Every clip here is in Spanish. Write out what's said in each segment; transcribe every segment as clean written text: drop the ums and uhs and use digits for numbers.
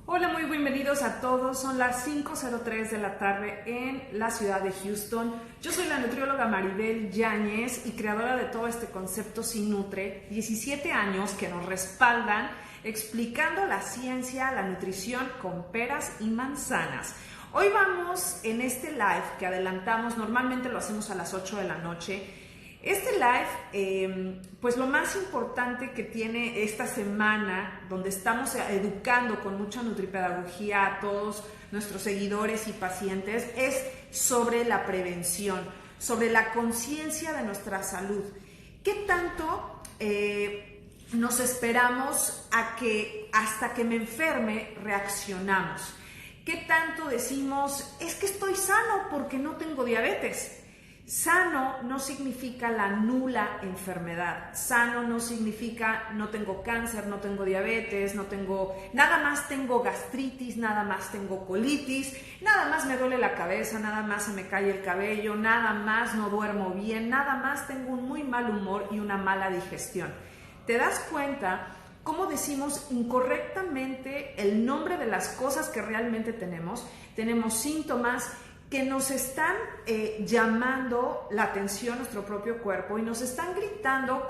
Hola, muy bienvenidos a todos. Son las 5:03 de la tarde en la ciudad de Houston. Yo soy la nutrióloga Maribel Yáñez y creadora de todo este concepto Sin Nutre. 17 años que nos respaldan explicando la ciencia, la nutrición con peras y manzanas. Hoy vamos en este live que adelantamos, normalmente lo hacemos a las 8 de la noche. Este live, pues lo más importante que tiene esta semana, donde estamos educando con mucha nutripedagogía a todos nuestros seguidores y pacientes, es sobre la prevención, sobre la conciencia de nuestra salud. ¿Qué tanto nos esperamos a que hasta que me enferme reaccionamos? ¿Qué tanto decimos, es que estoy sano porque no tengo diabetes? Sano no significa la nula enfermedad. Sano no significa no tengo cáncer, no tengo diabetes, nada más tengo gastritis, nada más tengo colitis, nada más me duele la cabeza, nada más se me cae el cabello, nada más no duermo bien, nada más tengo un muy mal humor y una mala digestión. ¿Te das cuenta cómo decimos incorrectamente el nombre de las cosas que realmente tenemos? Tenemos síntomas que nos están llamando la atención nuestro propio cuerpo y nos están gritando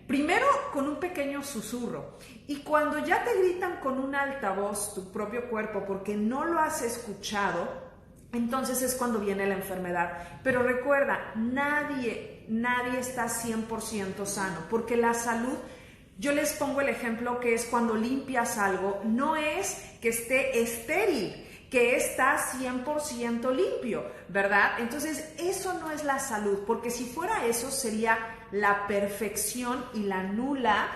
primero con un pequeño susurro, y cuando ya te gritan con una altavoz tu propio cuerpo porque no lo has escuchado, entonces es cuando viene la enfermedad. Pero recuerda, nadie está 100% sano, porque la salud, yo les pongo el ejemplo que es cuando limpias algo, no es que esté estéril, que está 100% limpio, ¿verdad? Entonces, eso no es la salud, porque si fuera eso, sería la perfección y la nula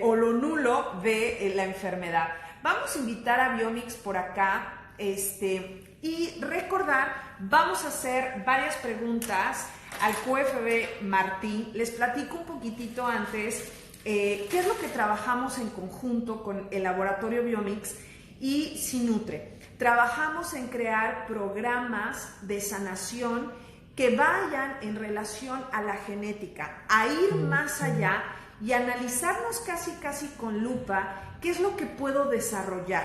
o lo nulo de la enfermedad. Vamos a invitar a Biomix por acá, y recordar, vamos a hacer varias preguntas al QFB Martín. Les platico un poquitito antes qué es lo que trabajamos en conjunto con el laboratorio Biomix y Sin Nutre. Trabajamos en crear programas de sanación que vayan en relación a la genética, a ir más allá y analizarnos casi con lupa qué es lo que puedo desarrollar.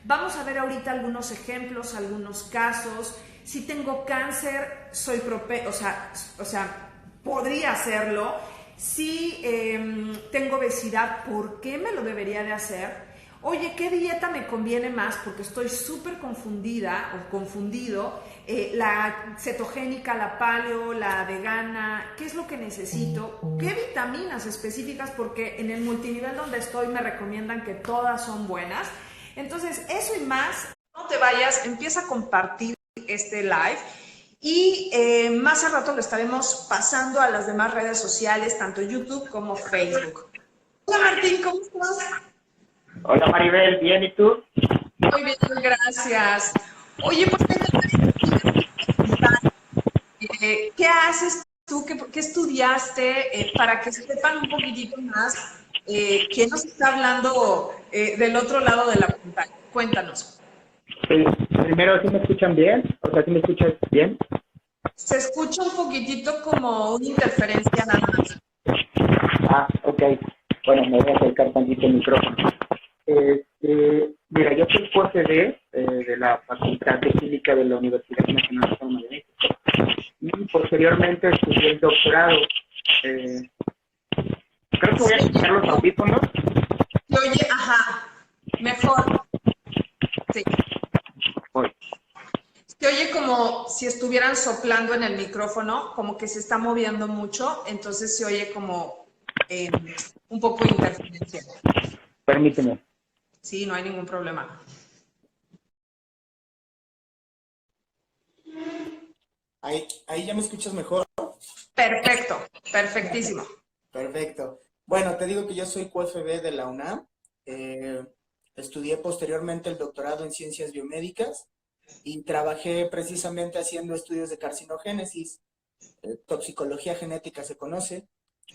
Vamos a ver ahorita algunos ejemplos, algunos casos. Si tengo cáncer, soy podría hacerlo. Si tengo obesidad, ¿por qué me lo debería de hacer? Oye, ¿qué dieta me conviene más? Porque estoy súper confundida o confundido. La cetogénica, la paleo, la vegana, ¿qué es lo que necesito? ¿Qué vitaminas específicas? Porque en el multinivel donde estoy me recomiendan que todas son buenas. Entonces, eso y más, no te vayas, empieza a compartir este live. Y más al rato lo estaremos pasando a las demás redes sociales, tanto YouTube como Facebook. Hola Martín, ¿cómo estás? Hola Maribel, ¿bien y tú? Muy bien, gracias. Oye, ¿por qué qué haces tú? ¿Qué estudiaste? Para que sepan un poquitito más quién nos está hablando del otro lado de la pantalla. Cuéntanos. Sí, primero, ¿sí me escuchan bien? O sea, ¿sí me escuchas bien? Se escucha un poquitito como una interferencia nada más. Ah, ok. Bueno, me voy a acercar tantito el micrófono. Mira, yo soy PhD de la Facultad de Química de la Universidad Nacional Autónoma de México. Y posteriormente estudié el doctorado. Eh, Creo que voy a quitar los audífonos. Se oye, ajá, mejor. Sí. Voy. Se oye como si estuvieran soplando en el micrófono, como que se está moviendo mucho, entonces se oye como un poco interferencia. Permíteme. Sí, no hay ningún problema. Ahí ya me escuchas mejor. Perfecto, perfectísimo. Perfecto. Bueno, te digo que yo soy QFB de la UNAM. Eh, Estudié posteriormente el doctorado en ciencias biomédicas y trabajé precisamente haciendo estudios de carcinogénesis. Toxicología genética se conoce.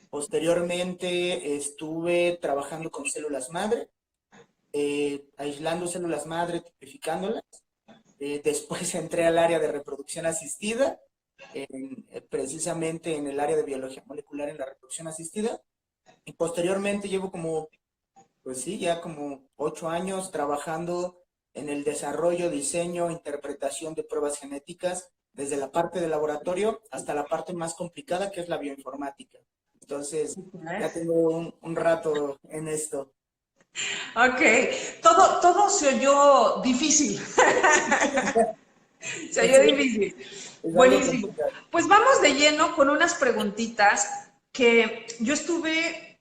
Posteriormente estuve trabajando con células madre, aislando células madre, tipificándolas. Después entré al área de reproducción asistida, precisamente en el área de biología molecular en la reproducción asistida. Y posteriormente llevo como, pues sí, ya como 8 años trabajando en el desarrollo, diseño, interpretación de pruebas genéticas, desde la parte de laboratorio hasta la parte más complicada, que es la bioinformática. Entonces, ya tengo un rato en esto. Ok, todo se oyó difícil. Se oyó difícil. Es algo Buenísimo. complicado. Pues vamos de lleno con unas preguntitas que yo estuve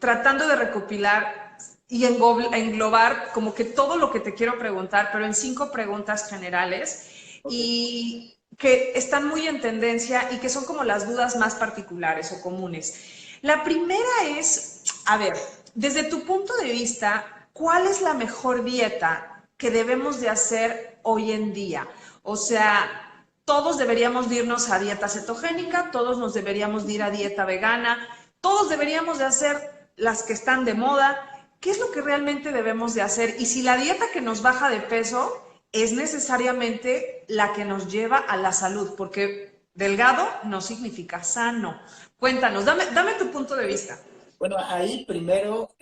tratando de recopilar y englobar como que todo lo que te quiero preguntar, pero en 5 preguntas generales y que están muy en tendencia y que son como las dudas más particulares o comunes. La primera es, a ver, desde tu punto de vista, ¿cuál es la mejor dieta que debemos de hacer hoy en día? O sea, todos deberíamos de irnos a dieta cetogénica, todos nos deberíamos de ir a dieta vegana, todos deberíamos de hacer las que están de moda. ¿Qué es lo que realmente debemos de hacer? Y si la dieta que nos baja de peso es necesariamente la que nos lleva a la salud, porque delgado no significa sano. Cuéntanos, dame tu punto de vista. Bueno, ahí primero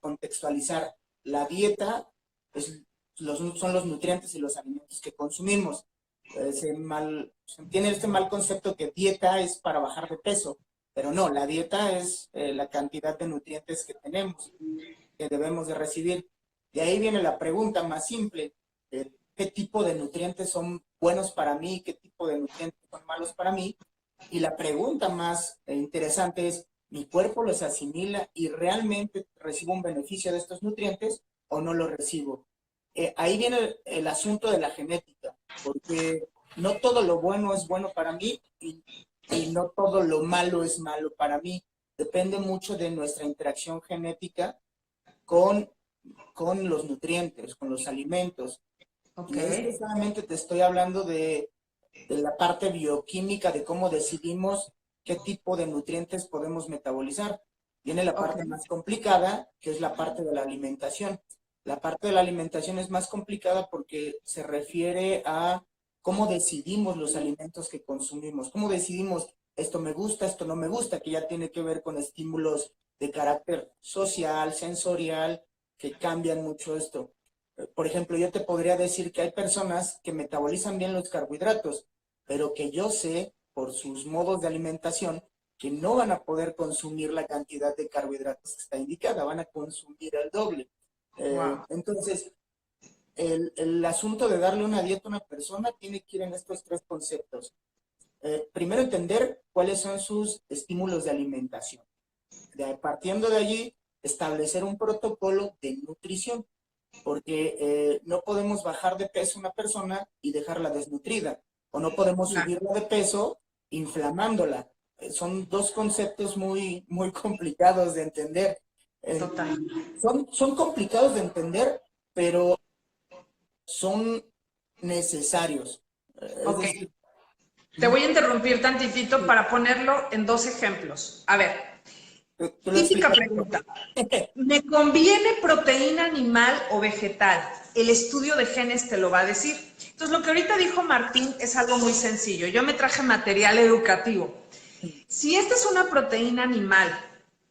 contextualizar. La dieta son los nutrientes y los alimentos que consumimos. Se tiene este mal concepto que dieta es para bajar de peso, pero no, la dieta es la cantidad de nutrientes que tenemos, que debemos de recibir. De ahí viene la pregunta más simple, ¿qué tipo de nutrientes son buenos para mí? ¿Qué tipo de nutrientes son malos para mí? Y la pregunta más interesante es, ¿mi cuerpo los asimila y realmente recibo un beneficio de estos nutrientes o no los recibo? Ahí viene el asunto de la genética, porque no todo lo bueno es bueno para mí y no todo lo malo es malo para mí. Depende mucho de nuestra interacción genética con, con los nutrientes, con los alimentos. Ok. Y esto solamente te estoy hablando de la parte bioquímica, de cómo decidimos qué tipo de nutrientes podemos metabolizar. Viene la parte más complicada, que es la parte de la alimentación. La parte de la alimentación es más complicada porque se refiere a cómo decidimos los alimentos que consumimos, cómo decidimos esto me gusta, esto no me gusta, que ya tiene que ver con estímulos de carácter social, sensorial, que cambian mucho esto. Por ejemplo, yo te podría decir que hay personas que metabolizan bien los carbohidratos, pero que yo sé por sus modos de alimentación que no van a poder consumir la cantidad de carbohidratos que está indicada, van a consumir el doble. Wow. Entonces, el asunto de darle una dieta a una persona tiene que ir en estos 3 conceptos. Primero, entender cuáles son sus estímulos de alimentación. Partiendo de allí, establecer un protocolo de nutrición, porque no podemos bajar de peso una persona y dejarla desnutrida, o no podemos subirla de peso inflamándola. Son 2 conceptos muy, muy complicados de entender. Total. Son complicados de entender, pero son necesarios. Ok. Decir, te voy a interrumpir tantitito para ponerlo en 2 ejemplos. A ver, típica pregunta. ¿Me conviene proteína animal o vegetal? El estudio de genes te lo va a decir. Entonces, lo que ahorita dijo Martín es algo muy sencillo. Yo me traje material educativo. Si esta es una proteína animal,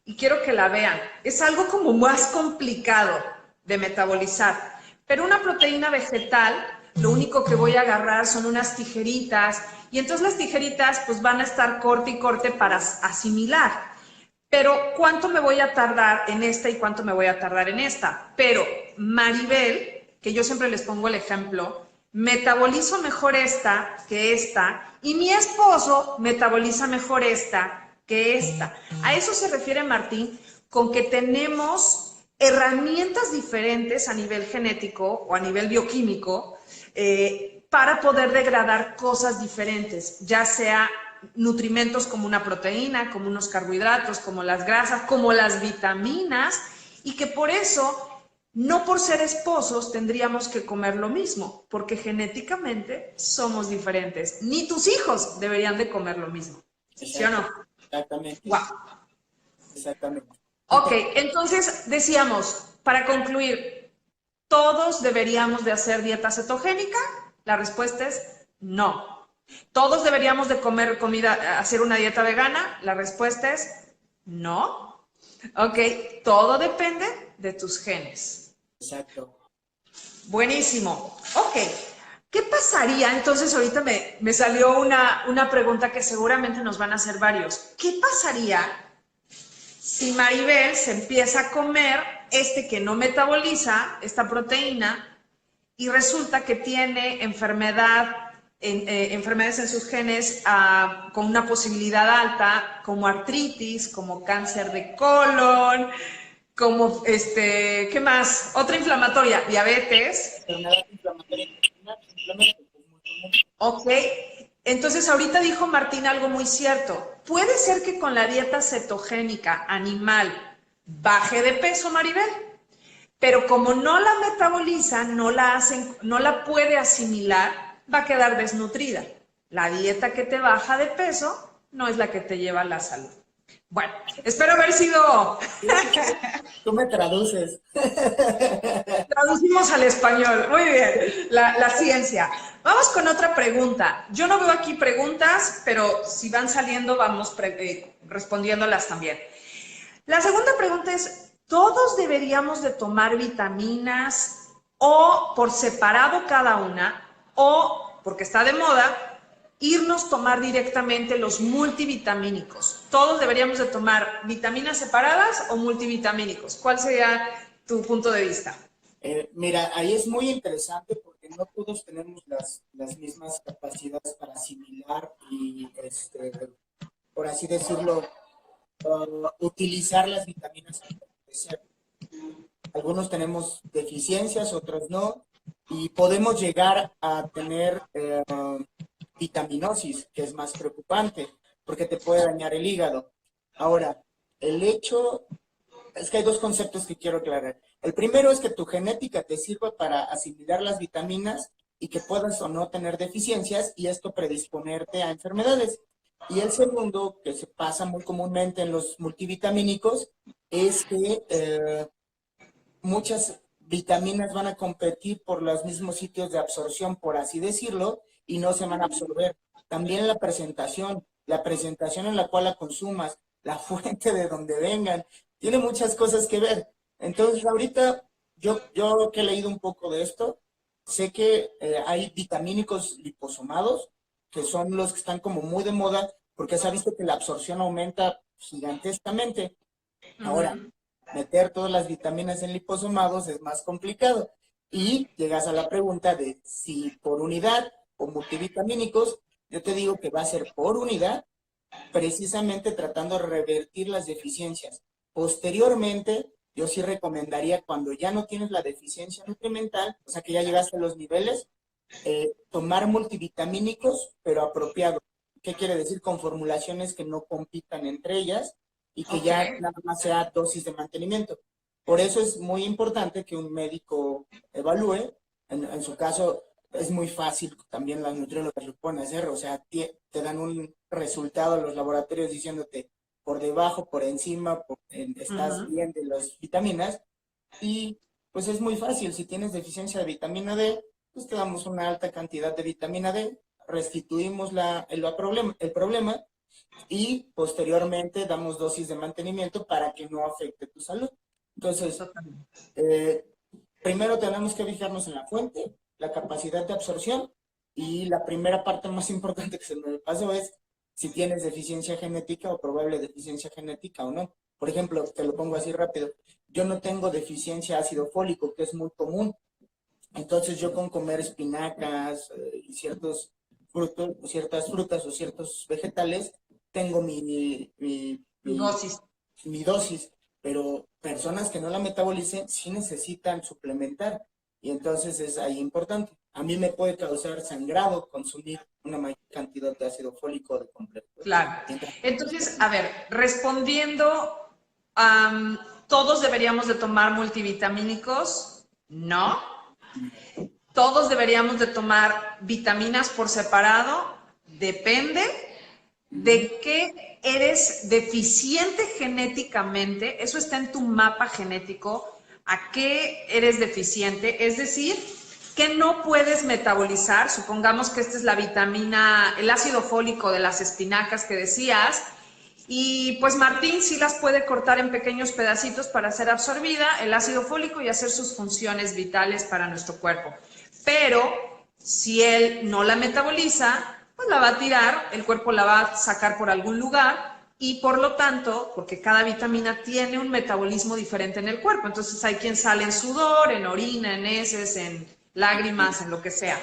y quiero que la vean, es algo como más complicado de metabolizar. Pero una proteína vegetal, lo único que voy a agarrar son unas tijeritas, y entonces las tijeritas pues van a estar corte y corte para asimilar. Pero ¿cuánto me voy a tardar en esta y cuánto me voy a tardar en esta? Pero Maribel, que yo siempre les pongo el ejemplo, metabolizo mejor esta que esta y mi esposo metaboliza mejor esta que esta. A eso se refiere Martín con que tenemos herramientas diferentes a nivel genético o a nivel bioquímico para poder degradar cosas diferentes, ya sea nutrimentos como una proteína, como unos carbohidratos, como las grasas, como las vitaminas, y que por eso, no por ser esposos, tendríamos que comer lo mismo, porque genéticamente somos diferentes. Ni tus hijos deberían de comer lo mismo. ¿Sí o no? Exactamente. Wow. Exactamente. Ok, entonces decíamos, para concluir, ¿todos deberíamos de hacer dieta cetogénica? La respuesta es no. ¿Todos deberíamos de comer comida, hacer una dieta vegana? La respuesta es no. Ok, todo depende de tus genes. Exacto. Buenísimo. Ok. ¿Qué pasaría? Entonces ahorita me salió una pregunta que seguramente nos van a hacer varios. ¿Qué pasaría si Maribel se empieza a comer que no metaboliza, esta proteína, y resulta que tiene enfermedades en sus genes con una posibilidad alta, como artritis, como cáncer de colon, como, ¿qué más? Otra inflamatoria, diabetes? Enfermedad inflamatoria intestinal, simplemente, que es muy común. Ok, entonces ahorita dijo Martín algo muy cierto. Puede ser que con la dieta cetogénica animal baje de peso, Maribel, pero como no la metaboliza, no la puede asimilar, va a quedar desnutrida. La dieta que te baja de peso no es la que te lleva a la salud. Bueno, espero haber sido... Tú me traduces. Traducimos al español. Muy bien, la ciencia. Vamos con otra pregunta. Yo no veo aquí preguntas, pero si van saliendo vamos respondiéndolas también. La segunda pregunta es, ¿todos deberíamos de tomar vitaminas o por separado cada una o, porque está de moda, irnos a tomar directamente los multivitamínicos? ¿Todos deberíamos de tomar vitaminas separadas o multivitamínicos? ¿Cuál sería tu punto de vista? Mira, ahí es muy interesante porque no todos tenemos las mismas capacidades para asimilar y, por así decirlo, utilizar las vitaminas al parecer. Algunos tenemos deficiencias, otros no, y podemos llegar a tener vitaminosis, que es más preocupante, porque te puede dañar el hígado. Ahora, el hecho es que hay dos conceptos que quiero aclarar. El primero es que tu genética te sirva para asimilar las vitaminas y que puedas o no tener deficiencias y esto predisponerte a enfermedades. Y el segundo, que se pasa muy comúnmente en los multivitamínicos, es que muchas vitaminas van a competir por los mismos sitios de absorción, por así decirlo, y no se van a absorber. También la presentación en la cual la consumas, la fuente de donde vengan, tiene muchas cosas que ver. Entonces, ahorita, yo que he leído un poco de esto, sé que hay vitamínicos liposomados, que son los que están como muy de moda, porque se ha visto que la absorción aumenta gigantescamente. Ahora, meter todas las vitaminas en liposomados es más complicado. Y llegas a la pregunta de si por unidad o multivitamínicos, yo te digo que va a ser por unidad, precisamente tratando de revertir las deficiencias. Posteriormente, yo sí recomendaría cuando ya no tienes la deficiencia nutrimental, o sea que ya llegaste a los niveles, tomar multivitamínicos, pero apropiado. ¿Qué quiere decir? Con formulaciones que no compitan entre ellas y que ya nada más sea dosis de mantenimiento. Por eso es muy importante que un médico evalúe. En su caso, es muy fácil, también las nutriólogas lo pueden hacer, o sea, te dan un resultado en los laboratorios diciéndote por debajo, por encima, estás bien de las vitaminas, y pues es muy fácil. Si tienes deficiencia de vitamina D, pues te damos una alta cantidad de vitamina D, restituimos el problema y posteriormente damos dosis de mantenimiento para que no afecte tu salud. Entonces, primero tenemos que fijarnos en la fuente, la capacidad de absorción, y la primera parte más importante que se me pasó es si tienes deficiencia genética o probable deficiencia genética o no. Por ejemplo, te lo pongo así rápido, yo no tengo deficiencia ácido fólico, que es muy común. Entonces yo con comer espinacas y ciertos frutos, ciertas frutas o ciertos vegetales, tengo mi dosis, pero personas que no la metabolicen sí necesitan suplementar, y entonces es ahí importante. A mí me puede causar sangrado consumir una mayor cantidad de ácido fólico de complejo. Claro. Entonces, a ver, respondiendo, ¿todos deberíamos de tomar multivitamínicos? No. ¿Todos deberíamos de tomar vitaminas por separado? Depende de qué eres deficiente genéticamente. Eso está en tu mapa genético. ¿A qué eres deficiente? Es decir, que no puedes metabolizar. Supongamos que esta es la vitamina, el ácido fólico de las espinacas que decías, Y pues Martín sí las puede cortar en pequeños pedacitos para ser absorbida el ácido fólico y hacer sus funciones vitales para nuestro cuerpo. Pero si él no la metaboliza, pues la va a tirar, el cuerpo la va a sacar por algún lugar y por lo tanto, porque cada vitamina tiene un metabolismo diferente en el cuerpo, entonces hay quien sale en sudor, en orina, en heces, en lágrimas, en lo que sea.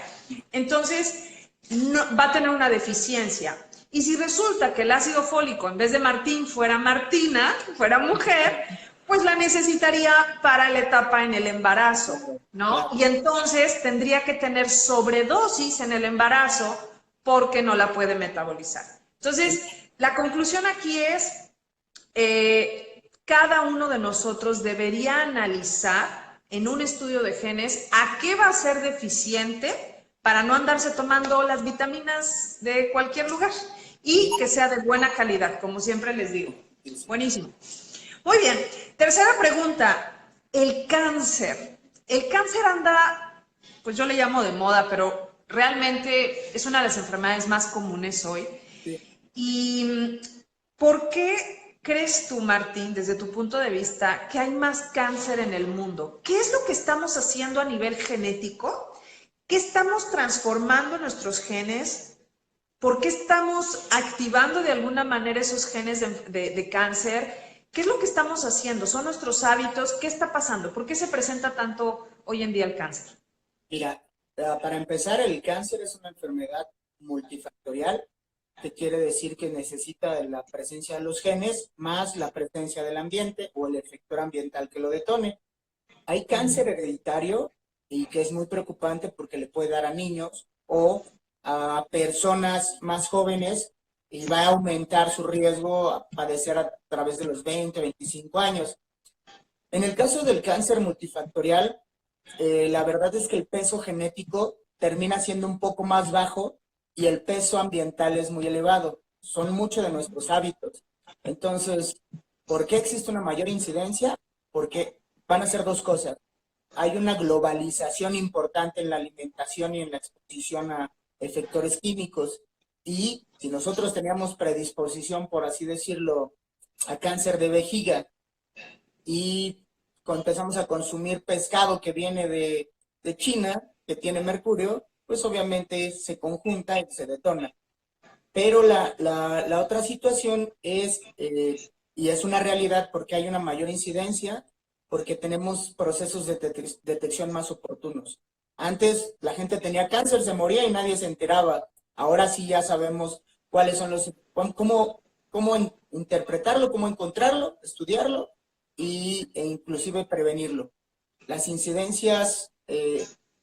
Entonces, no, va a tener una deficiencia. Y si resulta que el ácido fólico, en vez de Martín, fuera Martina, fuera mujer, pues la necesitaría para la etapa en el embarazo, ¿no? Y entonces tendría que tener sobredosis en el embarazo porque no la puede metabolizar. Entonces, la conclusión aquí es, cada uno de nosotros debería analizar en un estudio de genes a qué va a ser deficiente para no andarse tomando las vitaminas de cualquier lugar y que sea de buena calidad, como siempre les digo. Buenísimo. Muy bien, tercera pregunta, el cáncer. El cáncer anda, pues yo le llamo de moda, pero realmente es una de las enfermedades más comunes hoy. ¿Y por qué crees tú, Martín, desde tu punto de vista, que hay más cáncer en el mundo? ¿Qué es lo que estamos haciendo a nivel genético? ¿Qué estamos transformando en nuestros genes? ¿Por qué estamos activando de alguna manera esos genes de cáncer? ¿Qué es lo que estamos haciendo? ¿Son nuestros hábitos? ¿Qué está pasando? ¿Por qué se presenta tanto hoy en día el cáncer? Mira, para empezar, el cáncer es una enfermedad multifactorial, que quiere decir que necesita de la presencia de los genes más la presencia del ambiente o el efector ambiental que lo detone. Hay cáncer hereditario y que es muy preocupante porque le puede dar a niños o a personas más jóvenes y va a aumentar su riesgo a padecer a través de los 20, 25 años. En el caso del cáncer multifactorial, la verdad es que el peso genético termina siendo un poco más bajo y el peso ambiental es muy elevado. Son muchos de nuestros hábitos. Entonces, ¿por qué existe una mayor incidencia? Porque van a ser dos cosas. Hay una globalización importante en la alimentación y en la exposición a efectores químicos. Y si nosotros teníamos predisposición, por así decirlo, a cáncer de vejiga y empezamos a consumir pescado que viene de China, que tiene mercurio, pues obviamente se conjunta y se detona. Pero la otra situación es, y es una realidad porque hay una mayor incidencia, porque tenemos procesos de detección más oportunos. Antes la gente tenía cáncer, se moría y nadie se enteraba. Ahora sí ya sabemos cuáles son cómo interpretarlo, cómo encontrarlo, estudiarlo e inclusive prevenirlo. Las incidencias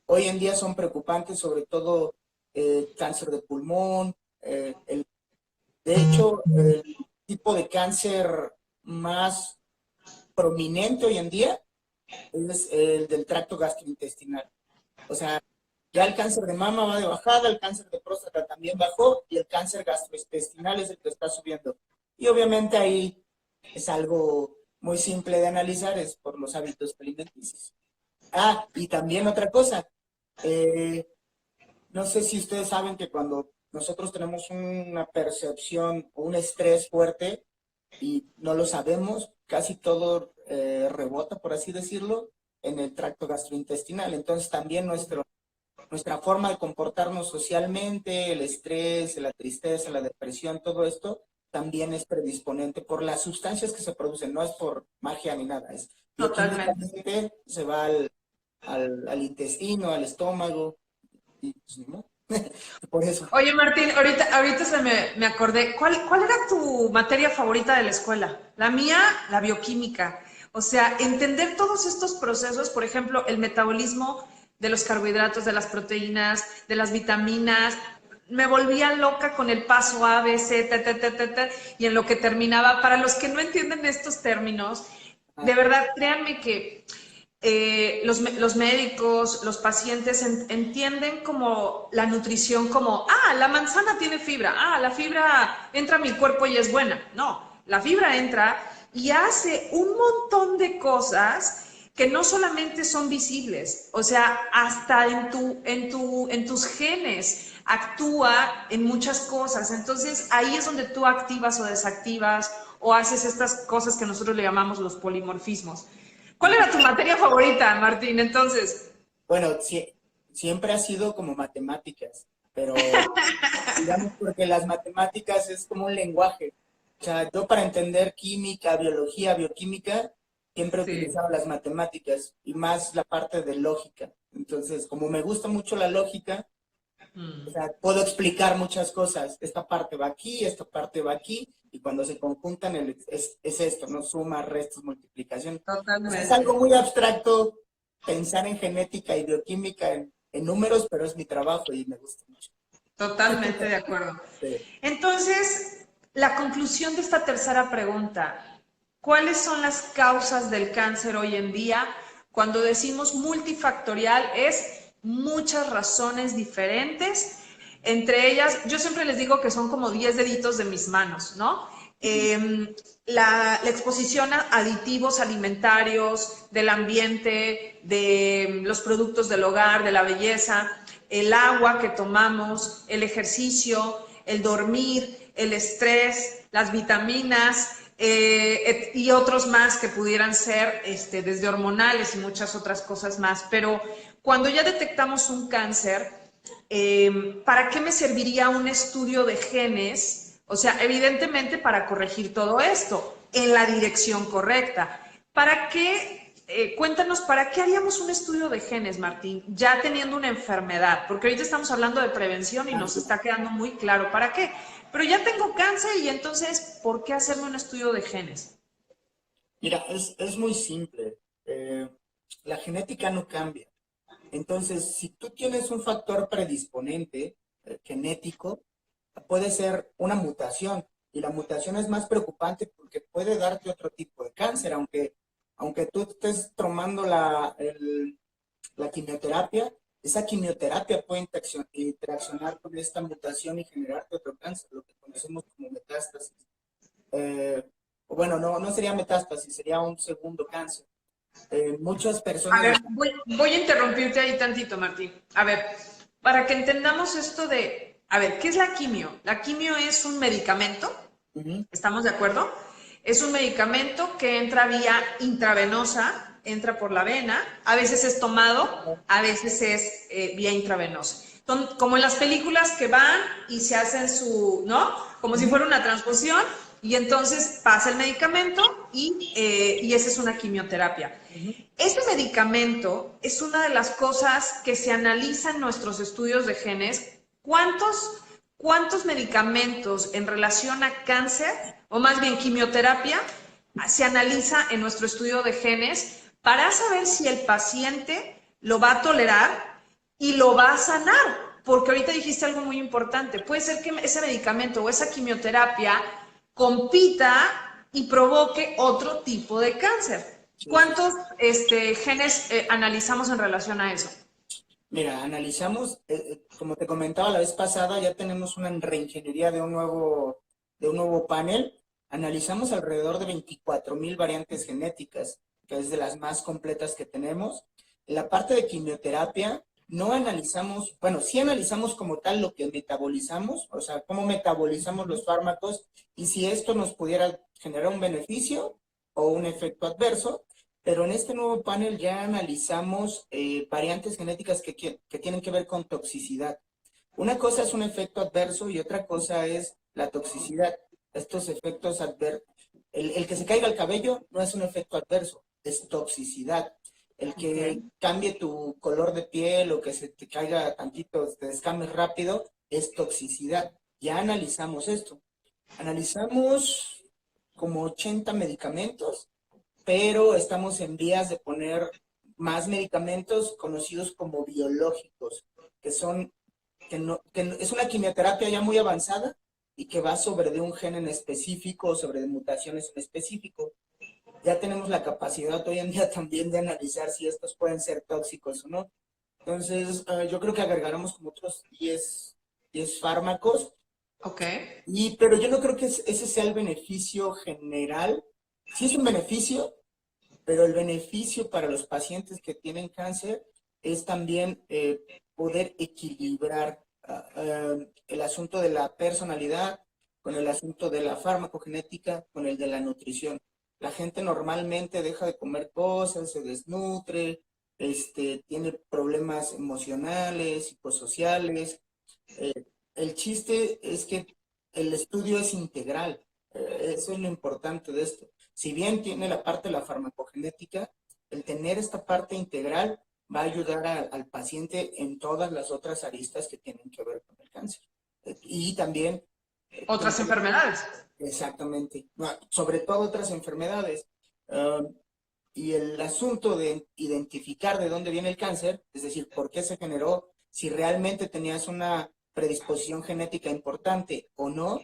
hoy en día son preocupantes, sobre todo cáncer de pulmón. De hecho, el tipo de cáncer más prominente hoy en día es el del tracto gastrointestinal. O sea, ya el cáncer de mama va de bajada, el cáncer de próstata también bajó y el cáncer gastrointestinal es el que está subiendo. Y obviamente ahí es algo muy simple de analizar, es por los hábitos alimenticios. Ah, y también otra cosa, no sé si ustedes saben que cuando nosotros tenemos una percepción o un estrés fuerte y no lo sabemos, casi todo rebota, por así decirlo, en el tracto gastrointestinal. Entonces también nuestra forma de comportarnos socialmente, el estrés, la tristeza, la depresión, todo esto también es predisponente por las sustancias que se producen, no es por magia ni nada, es químicamente se va al intestino, al estómago, y pues, ¿no? Por eso. Oye, Martín, ahorita me acordé, ¿cuál era tu materia favorita de la escuela? La mía, la bioquímica. O sea, entender todos estos procesos, por ejemplo, el metabolismo de los carbohidratos, de las proteínas, de las vitaminas. Me volvía loca con el paso A, B, C, y en lo que terminaba. Para los que no entienden estos términos, de verdad, créanme que los médicos, los pacientes entienden como la nutrición como, la manzana tiene fibra, la fibra entra a mi cuerpo y es buena. No, la fibra entra y hace un montón de cosas que no solamente son visibles, o sea, hasta en tus genes actúa en muchas cosas. Entonces, ahí es donde tú activas o desactivas o haces estas cosas que nosotros le llamamos los polimorfismos. ¿Cuál era tu materia favorita, Martín, entonces? Bueno, siempre ha sido como matemáticas, pero digamos porque las matemáticas es como un lenguaje. O sea, yo para entender química, biología, bioquímica, siempre he Sí. utilizado las matemáticas y más la parte de lógica. Entonces, como me gusta mucho la lógica, o Mm, sea, puedo explicar muchas cosas. Esta parte va aquí, esta parte va aquí, y cuando se conjuntan es esto, ¿no? Suma, restos, multiplicación. O sea, es totalmente. algo muy abstracto pensar en genética y bioquímica en números, pero es mi trabajo y me gusta mucho. Totalmente de acuerdo. Sí. Entonces, la conclusión de esta tercera pregunta, ¿cuáles son las causas del cáncer hoy en día? Cuando decimos multifactorial es muchas razones diferentes, entre ellas, yo siempre les digo que son como 10 deditos de mis manos, ¿no? Ujú. La exposición a aditivos alimentarios, del ambiente, de los productos del hogar, de la belleza, el agua que tomamos, el ejercicio, el dormir, el estrés, las vitaminas y otros más que pudieran ser desde hormonales y muchas otras cosas más. Pero cuando ya detectamos un cáncer, ¿para qué me serviría un estudio de genes? O sea, evidentemente para corregir todo esto en la dirección correcta. ¿Para qué? Cuéntanos, ¿para qué haríamos un estudio de genes, Martín, ya teniendo una enfermedad? Porque ahorita estamos hablando de prevención y Ah, nos sí. está quedando muy claro para qué. Pero ya tengo cáncer y entonces, ¿por qué hacerme un estudio de genes? Mira, es muy simple. La genética no cambia. Entonces, si tú tienes un factor predisponente genético, puede ser una mutación. Y la mutación es más preocupante porque puede darte otro tipo de cáncer, aunque tú estés tomando la quimioterapia, esa quimioterapia puede interaccionar con esta mutación y generarte otro cáncer, lo que conocemos como metástasis. Eh, o bueno, no sería metástasis, sería un segundo cáncer. Muchas A personas ver, están... voy a interrumpirte ahí tantito, Martín. A ver, para que entendamos esto de, a ver, ¿qué es la quimio? La quimio es un medicamento, Ujú, ¿estamos de acuerdo? Es un medicamento que entra vía intravenosa, entra por la vena, a veces es tomado, a veces es vía intravenosa. Como en las películas que van y se hacen su, ¿no? Como si ujú. fuera una transfusión y entonces pasa el medicamento y esa es una quimioterapia. Ujú. Este medicamento es una de las cosas que se analiza en nuestros estudios de genes. ¿Cuántos medicamentos en relación a cáncer, o más bien quimioterapia, se analiza en nuestro estudio de genes para saber si el paciente lo va a tolerar y lo va a sanar? Porque ahorita dijiste algo muy importante. Puede ser que ese medicamento o esa quimioterapia compita y provoque otro tipo de cáncer. Sí, sí, sí. ¿Cuántos genes analizamos en relación a eso? Mira, analizamos, como te comentaba la vez pasada, ya tenemos una reingeniería de un nuevo panel. Analizamos alrededor de 24,000 variantes genéticas, que es de las más completas que tenemos. En la parte de quimioterapia, no analizamos, bueno, sí analizamos como tal lo que metabolizamos, o sea, cómo metabolizamos los fármacos y si esto nos pudiera generar un beneficio o un efecto adverso, pero en este nuevo panel ya analizamos variantes genéticas que tienen que ver con toxicidad. Una cosa es un efecto adverso y otra cosa es la toxicidad. Estos efectos adversos, el que se caiga el cabello no es un efecto adverso, es toxicidad. El Ok. que cambie tu color de piel o que se te caiga tantito, te descames rápido, es toxicidad. Ya analizamos esto. Analizamos como 80 medicamentos, pero estamos en vías de poner más medicamentos conocidos como biológicos, que son, es una quimioterapia ya muy avanzada y que va sobre de un gen en específico, sobre de mutaciones en específico. Ya tenemos la capacidad hoy en día también de analizar si estos pueden ser tóxicos o no. Entonces, yo creo que agregaremos como otros 10 fármacos, Ok. pero yo no creo que ese sea el beneficio general. Sí es un beneficio, pero el beneficio para los pacientes que tienen cáncer es también poder equilibrar el asunto de la personalidad con el asunto de la farmacogenética, con el de la nutrición. La gente normalmente deja de comer cosas, se desnutre, tiene problemas emocionales, psicosociales. El chiste es que el estudio es integral. Eso es lo importante de esto. Si bien tiene la parte de la farmacogenética, el tener esta parte integral va a ayudar al paciente en todas las otras aristas que tienen que ver con el cáncer. Y también... Otras enfermedades. Exactamente. No, sobre todo otras enfermedades. Y el asunto de identificar de dónde viene el cáncer, es decir, por qué se generó, si realmente tenías una predisposición genética importante o no,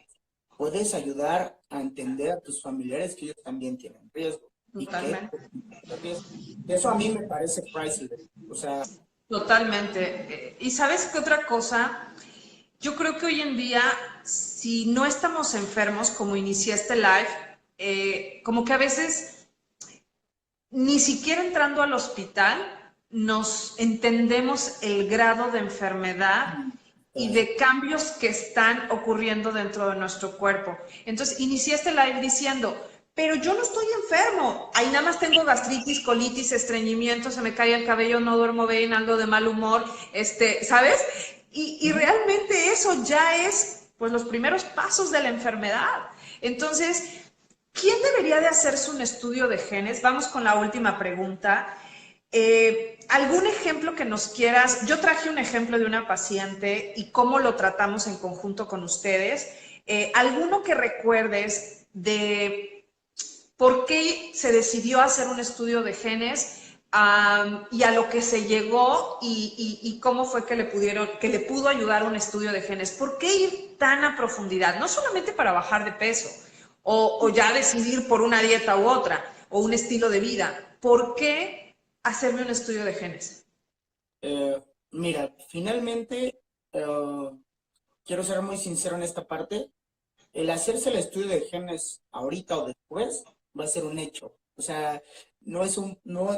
puedes ayudar a entender a tus familiares que ellos también tienen riesgo. Totalmente. Eso a mí me parece priceless. O sea, totalmente. Y sabes qué otra cosa, yo creo que hoy en día, si no estamos enfermos, como inicié este live, como que a veces ni siquiera entrando al hospital nos entendemos el grado de enfermedad y de cambios que están ocurriendo dentro de nuestro cuerpo. Entonces, inicié este live diciendo, pero yo no estoy enfermo, ahí nada más tengo gastritis, colitis, estreñimiento, se me cae el cabello, no duermo bien, ando de mal humor, ¿sabes? Y realmente eso ya es, pues, los primeros pasos de la enfermedad. Entonces, ¿quién debería de hacerse un estudio de genes? Vamos con la última pregunta. ¿Algún ejemplo que nos quieras? Yo traje un ejemplo de una paciente y cómo lo tratamos en conjunto con ustedes. ¿Alguno que recuerdes de por qué se decidió hacer un estudio de genes y a lo que se llegó y cómo fue que le pudo ayudar un estudio de genes? ¿Por qué ir tan a profundidad? No solamente para bajar de peso o ya decidir por una dieta u otra o un estilo de vida. ¿Por qué hacerme un estudio de genes? Mira, finalmente, quiero ser muy sincero en esta parte. El hacerse el estudio de genes ahorita o después va a ser un hecho. O sea, no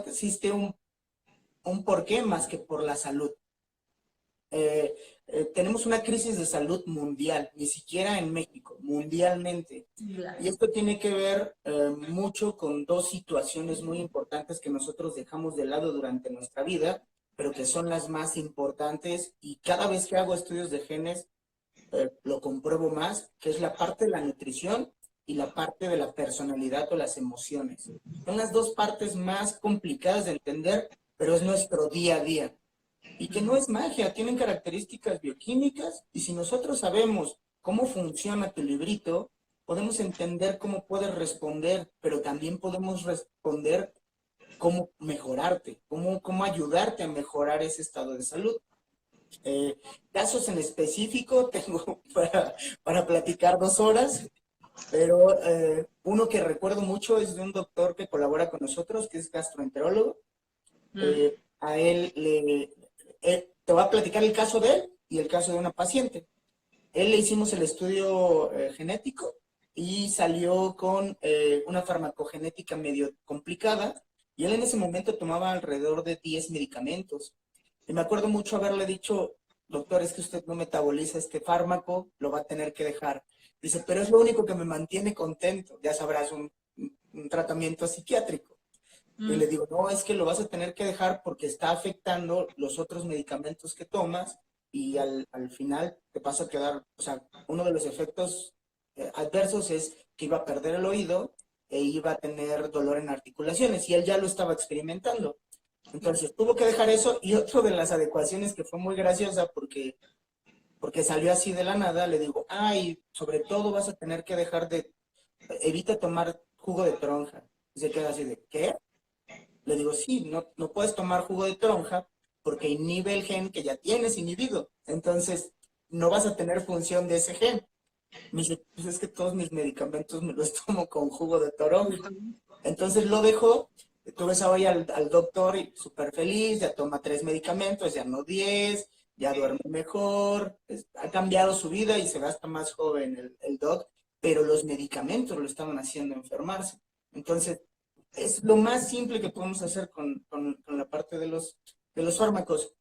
existe un porqué más que por la salud. Tenemos una crisis de salud mundial, ni siquiera en México, mundialmente. Y esto tiene que ver mucho con dos situaciones muy importantes que nosotros dejamos de lado durante nuestra vida, pero que son las más importantes. Y cada vez que hago estudios de genes, lo compruebo más, que es la parte de la nutrición y la parte de la personalidad o las emociones. Son las dos partes más complicadas de entender, pero es nuestro día a día. Y que no es magia, tienen características bioquímicas y si nosotros sabemos cómo funciona tu librito, podemos entender cómo puedes responder, pero también podemos responder cómo mejorarte, cómo ayudarte a mejorar ese estado de salud. Casos en específico tengo para platicar 2 horas, pero uno que recuerdo mucho es de un doctor que colabora con nosotros, que es gastroenterólogo. A él te voy a platicar el caso de él y el caso de una paciente. Él le hicimos el estudio genético y salió con una farmacogenética medio complicada y él en ese momento tomaba alrededor de 10 medicamentos. Y me acuerdo mucho haberle dicho, doctor, es que usted no metaboliza este fármaco, lo va a tener que dejar. Dice, pero es lo único que me mantiene contento. Ya sabrás, un tratamiento psiquiátrico. Y le digo, no, es que lo vas a tener que dejar porque está afectando los otros medicamentos que tomas y al final te vas a quedar, o sea, uno de los efectos adversos es que iba a perder el oído e iba a tener dolor en articulaciones y él ya lo estaba experimentando. Entonces tuvo que dejar eso y otro de las adecuaciones que fue muy graciosa porque salió así de la nada, le digo, ay, sobre todo vas a tener que dejar evita tomar jugo de toronja. Y se queda así de, ¿qué? Le digo, sí, no puedes tomar jugo de toronja porque inhibe el gen que ya tienes inhibido. Entonces, no vas a tener función de ese gen. Me dice, pues es que todos mis medicamentos me los tomo con jugo de toronja. Entonces lo dejó. Tú ves hoy al doctor súper feliz, ya toma 3 medicamentos, ya no 10, ya duerme mejor, ha cambiado su vida y se ve hasta más joven el doc, pero los medicamentos lo estaban haciendo enfermarse. Entonces, es lo más simple que podemos hacer con la parte de los fármacos.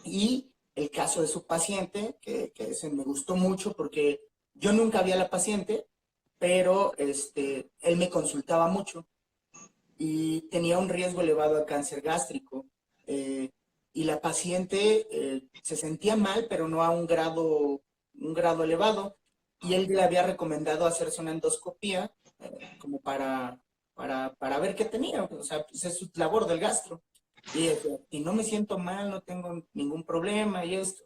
Y el caso de su paciente, que ese me gustó mucho porque yo nunca vi a la paciente, pero él me consultaba mucho y tenía un riesgo elevado a cáncer gástrico. Y la paciente se sentía mal, pero no a un grado elevado. Y él le había recomendado hacerse una endoscopía como para ver qué tenía. O sea, pues es su labor del gastro. Y no me siento mal, no tengo ningún problema y esto.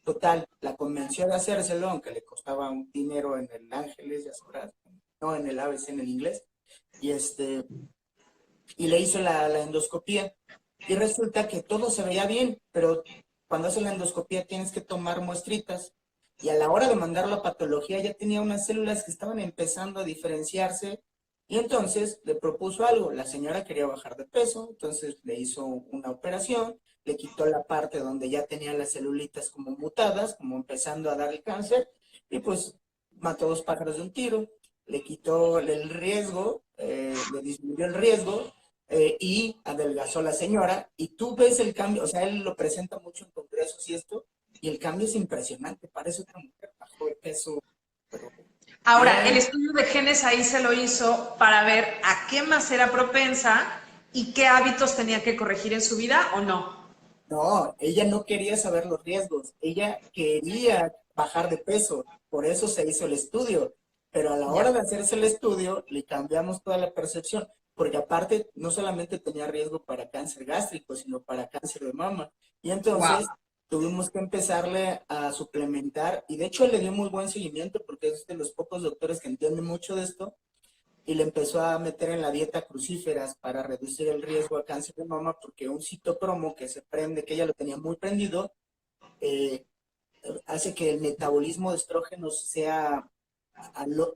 Total, la convenció de hacérselo, aunque le costaba un dinero en el Ángeles, ya sabrás, no en el ABC, en el inglés. Y y le hizo la endoscopía. Y resulta que todo se veía bien, pero cuando haces la endoscopía tienes que tomar muestritas. Y a la hora de mandarlo a patología ya tenía unas células que estaban empezando a diferenciarse. Y entonces le propuso algo. La señora quería bajar de peso, entonces le hizo una operación, le quitó la parte donde ya tenía las celulitas como mutadas, como empezando a dar el cáncer, y pues mató dos pájaros de un tiro. Le quitó el riesgo, le disminuyó el riesgo, y adelgazó a la señora, y tú ves el cambio, o sea, él lo presenta mucho en congresos y esto, y el cambio es impresionante, parece otra mujer, bajó de peso, pero Ahora, el bien. estudio de genes ahí se lo hizo para ver a qué más era propensa y qué hábitos tenía que corregir en su vida o no. No, ella no quería saber los riesgos, ella quería bajar de peso, por eso se hizo el estudio, pero a la hora Ya. de hacerse el estudio le cambiamos toda la percepción, porque aparte no solamente tenía riesgo para cáncer gástrico, sino para cáncer de mama, y Wow. entonces tuvimos que empezarle a suplementar, y de hecho le dio muy buen seguimiento, porque es de los pocos doctores que entienden mucho de esto, y le empezó a meter en la dieta crucíferas para reducir el riesgo a cáncer de mama, porque un citocromo que se prende, que ella lo tenía muy prendido, eh, hace que el metabolismo de estrógenos sea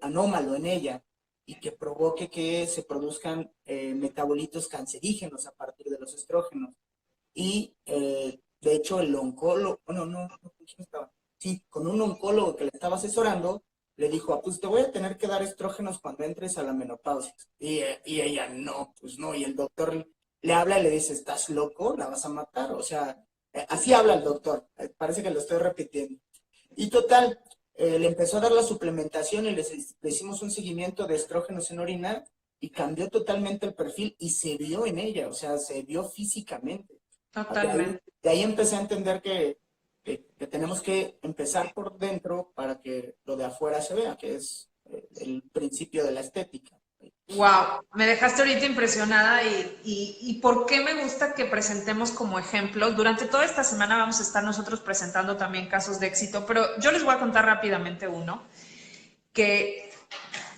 anómalo en ella y que provoque que se produzcan metabolitos cancerígenos a partir de los estrógenos. Y de hecho el oncólogo, bueno, no, ¿con quién estaba? Sí, con un oncólogo que le estaba asesorando, le dijo, ah, pues te voy a tener que dar estrógenos cuando entres a la menopausia. Y ella, no, pues no. Y el doctor le habla y le dice, ¿estás loco? ¿La vas a matar? O sea, así habla el doctor. Parece que lo estoy repitiendo. Y total, le empezó a dar la suplementación y le hicimos un seguimiento de estrógenos en orina y cambió totalmente el perfil y se vio en ella, o sea, se vio físicamente. Totalmente. De ahí empecé a entender que tenemos que empezar por dentro para que lo de afuera se vea, que es el principio de la estética. Wow, me dejaste ahorita impresionada y por qué me gusta que presentemos como ejemplos. Durante toda esta semana vamos a estar nosotros presentando también casos de éxito, pero yo les voy a contar rápidamente uno que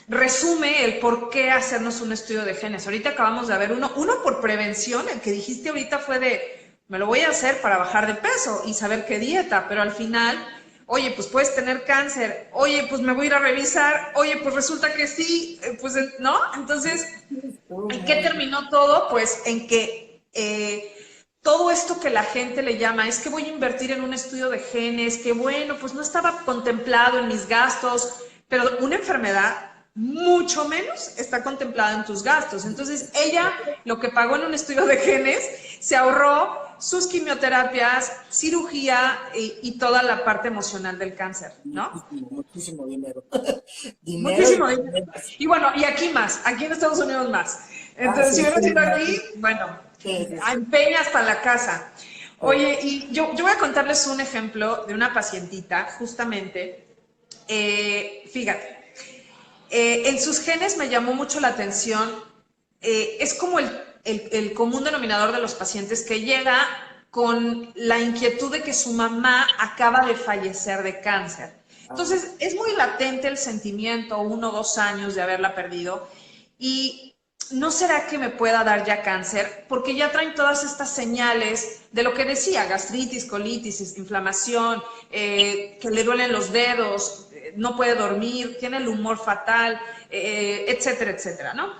resume el por qué hacernos un estudio de genes. Ahorita acabamos de ver uno por prevención, el que dijiste ahorita fue de, me lo voy a hacer para bajar de peso y saber qué dieta, pero al final, oye, pues puedes tener cáncer, oye, pues me voy a ir a revisar, oye, pues resulta que sí, pues, ¿no? Entonces, ¿en qué terminó todo? Pues en que todo esto que la gente le llama, es que voy a invertir en un estudio de genes, que bueno, pues no estaba contemplado en mis gastos, pero una enfermedad mucho menos está contemplada en tus gastos. Entonces, ella lo que pagó en un estudio de genes, se ahorró sus quimioterapias, cirugía y toda la parte emocional del cáncer, ¿no? Muchísimo, muchísimo dinero. Dinero y Muchísimo dinero. problemas. Y bueno, y aquí más, aquí en Estados Unidos más. Ah, Entonces, si sí, hubieras sí, ido aquí, bueno, sí, sí, sí. empeña hasta la casa. Sí. Oye, y yo voy a contarles un ejemplo de una pacientita, justamente, fíjate, en sus genes me llamó mucho la atención, es como el común denominador de los pacientes que llega con la inquietud de que su mamá acaba de fallecer de cáncer. Ah, Entonces, es muy latente el sentimiento, 1 o 2 años de haberla perdido, y ¿no será que me pueda dar ya cáncer? Porque ya traen todas estas señales de lo que decía, gastritis, colitis, inflamación, que le duelen los dedos, no puede dormir, tiene el humor fatal, etcétera, etcétera, ¿no?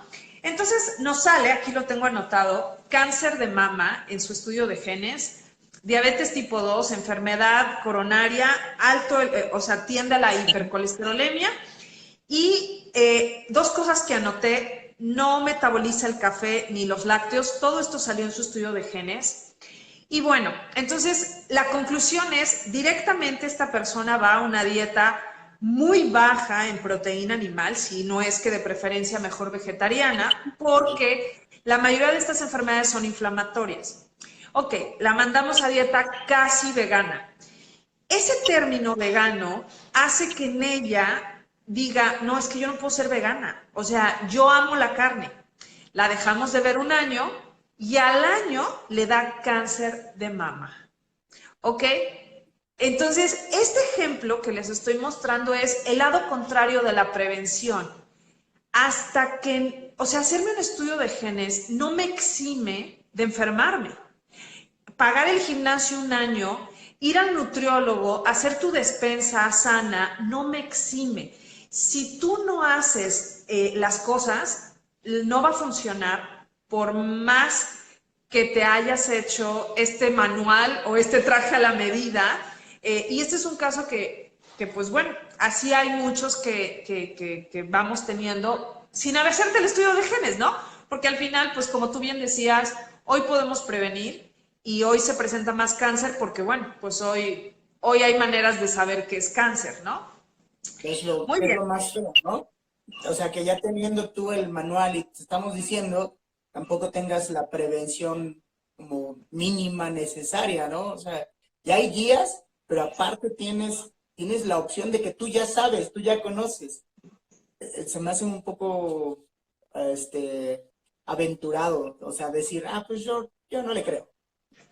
Entonces nos sale, aquí lo tengo anotado, cáncer de mama en su estudio de genes, diabetes tipo 2, enfermedad coronaria, alto, o sea, tiende a la hipercolesterolemia y dos cosas que anoté no metaboliza el café ni los lácteos. Todo esto salió en su estudio de genes. Y bueno, entonces la conclusión es, directamente esta persona va a una dieta muy baja en proteína animal, si no es que de preferencia mejor vegetariana, porque la mayoría de estas enfermedades son inflamatorias. Ok, la mandamos a dieta casi vegana. Ese término vegano hace que en ella diga, no, es que yo no puedo ser vegana. O sea, yo amo la carne. La dejamos de ver un año y al año le da cáncer de mama. ¿Ok? Entonces, este ejemplo que les estoy mostrando es el lado contrario de la prevención. Hasta que, o sea, hacerme un estudio de genes no me exime de enfermarme. Pagar el gimnasio un año, ir al nutriólogo, hacer tu despensa sana, no me exime. Si tú no haces las cosas, no va a funcionar por más que te hayas hecho este manual o este traje a la medida. Y este es un caso que, pues bueno, así hay muchos que vamos teniendo sin hacerte el estudio de genes, ¿no? Porque al final, pues como tú bien decías, hoy podemos prevenir y hoy se presenta más cáncer porque, bueno, pues hoy hay maneras de saber qué es cáncer, ¿no? Muy Es bien. lo más feo, ¿no? O sea, que ya teniendo tú el manual y te estamos diciendo, tampoco tengas la prevención como mínima necesaria, ¿no? O sea, ya hay guías, pero aparte tienes la opción de que tú ya sabes, tú ya conoces. Se me hace un poco, aventurado, o sea, decir, pues yo no le creo.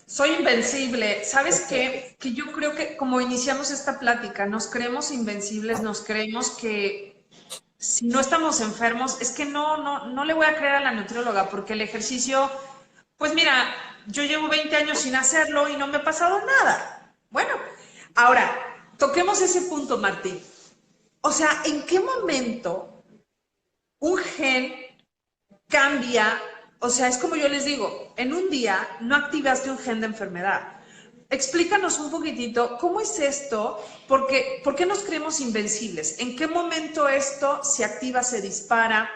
Soy invencible. ¿Sabes qué? Que yo creo que como iniciamos esta plática, nos creemos invencibles, nos creemos que si no estamos enfermos, es que no le voy a creer a la nutrióloga porque el ejercicio, pues mira, yo llevo 20 años sin hacerlo y no me ha pasado nada. Bueno, ahora, toquemos ese punto, Martín. O sea, ¿en qué momento un gen cambia? O sea, es como yo les digo, en un día no activaste un gen de enfermedad. Explícanos un poquitito cómo es esto, porque ¿por qué nos creemos invencibles? ¿En qué momento esto se activa, se dispara,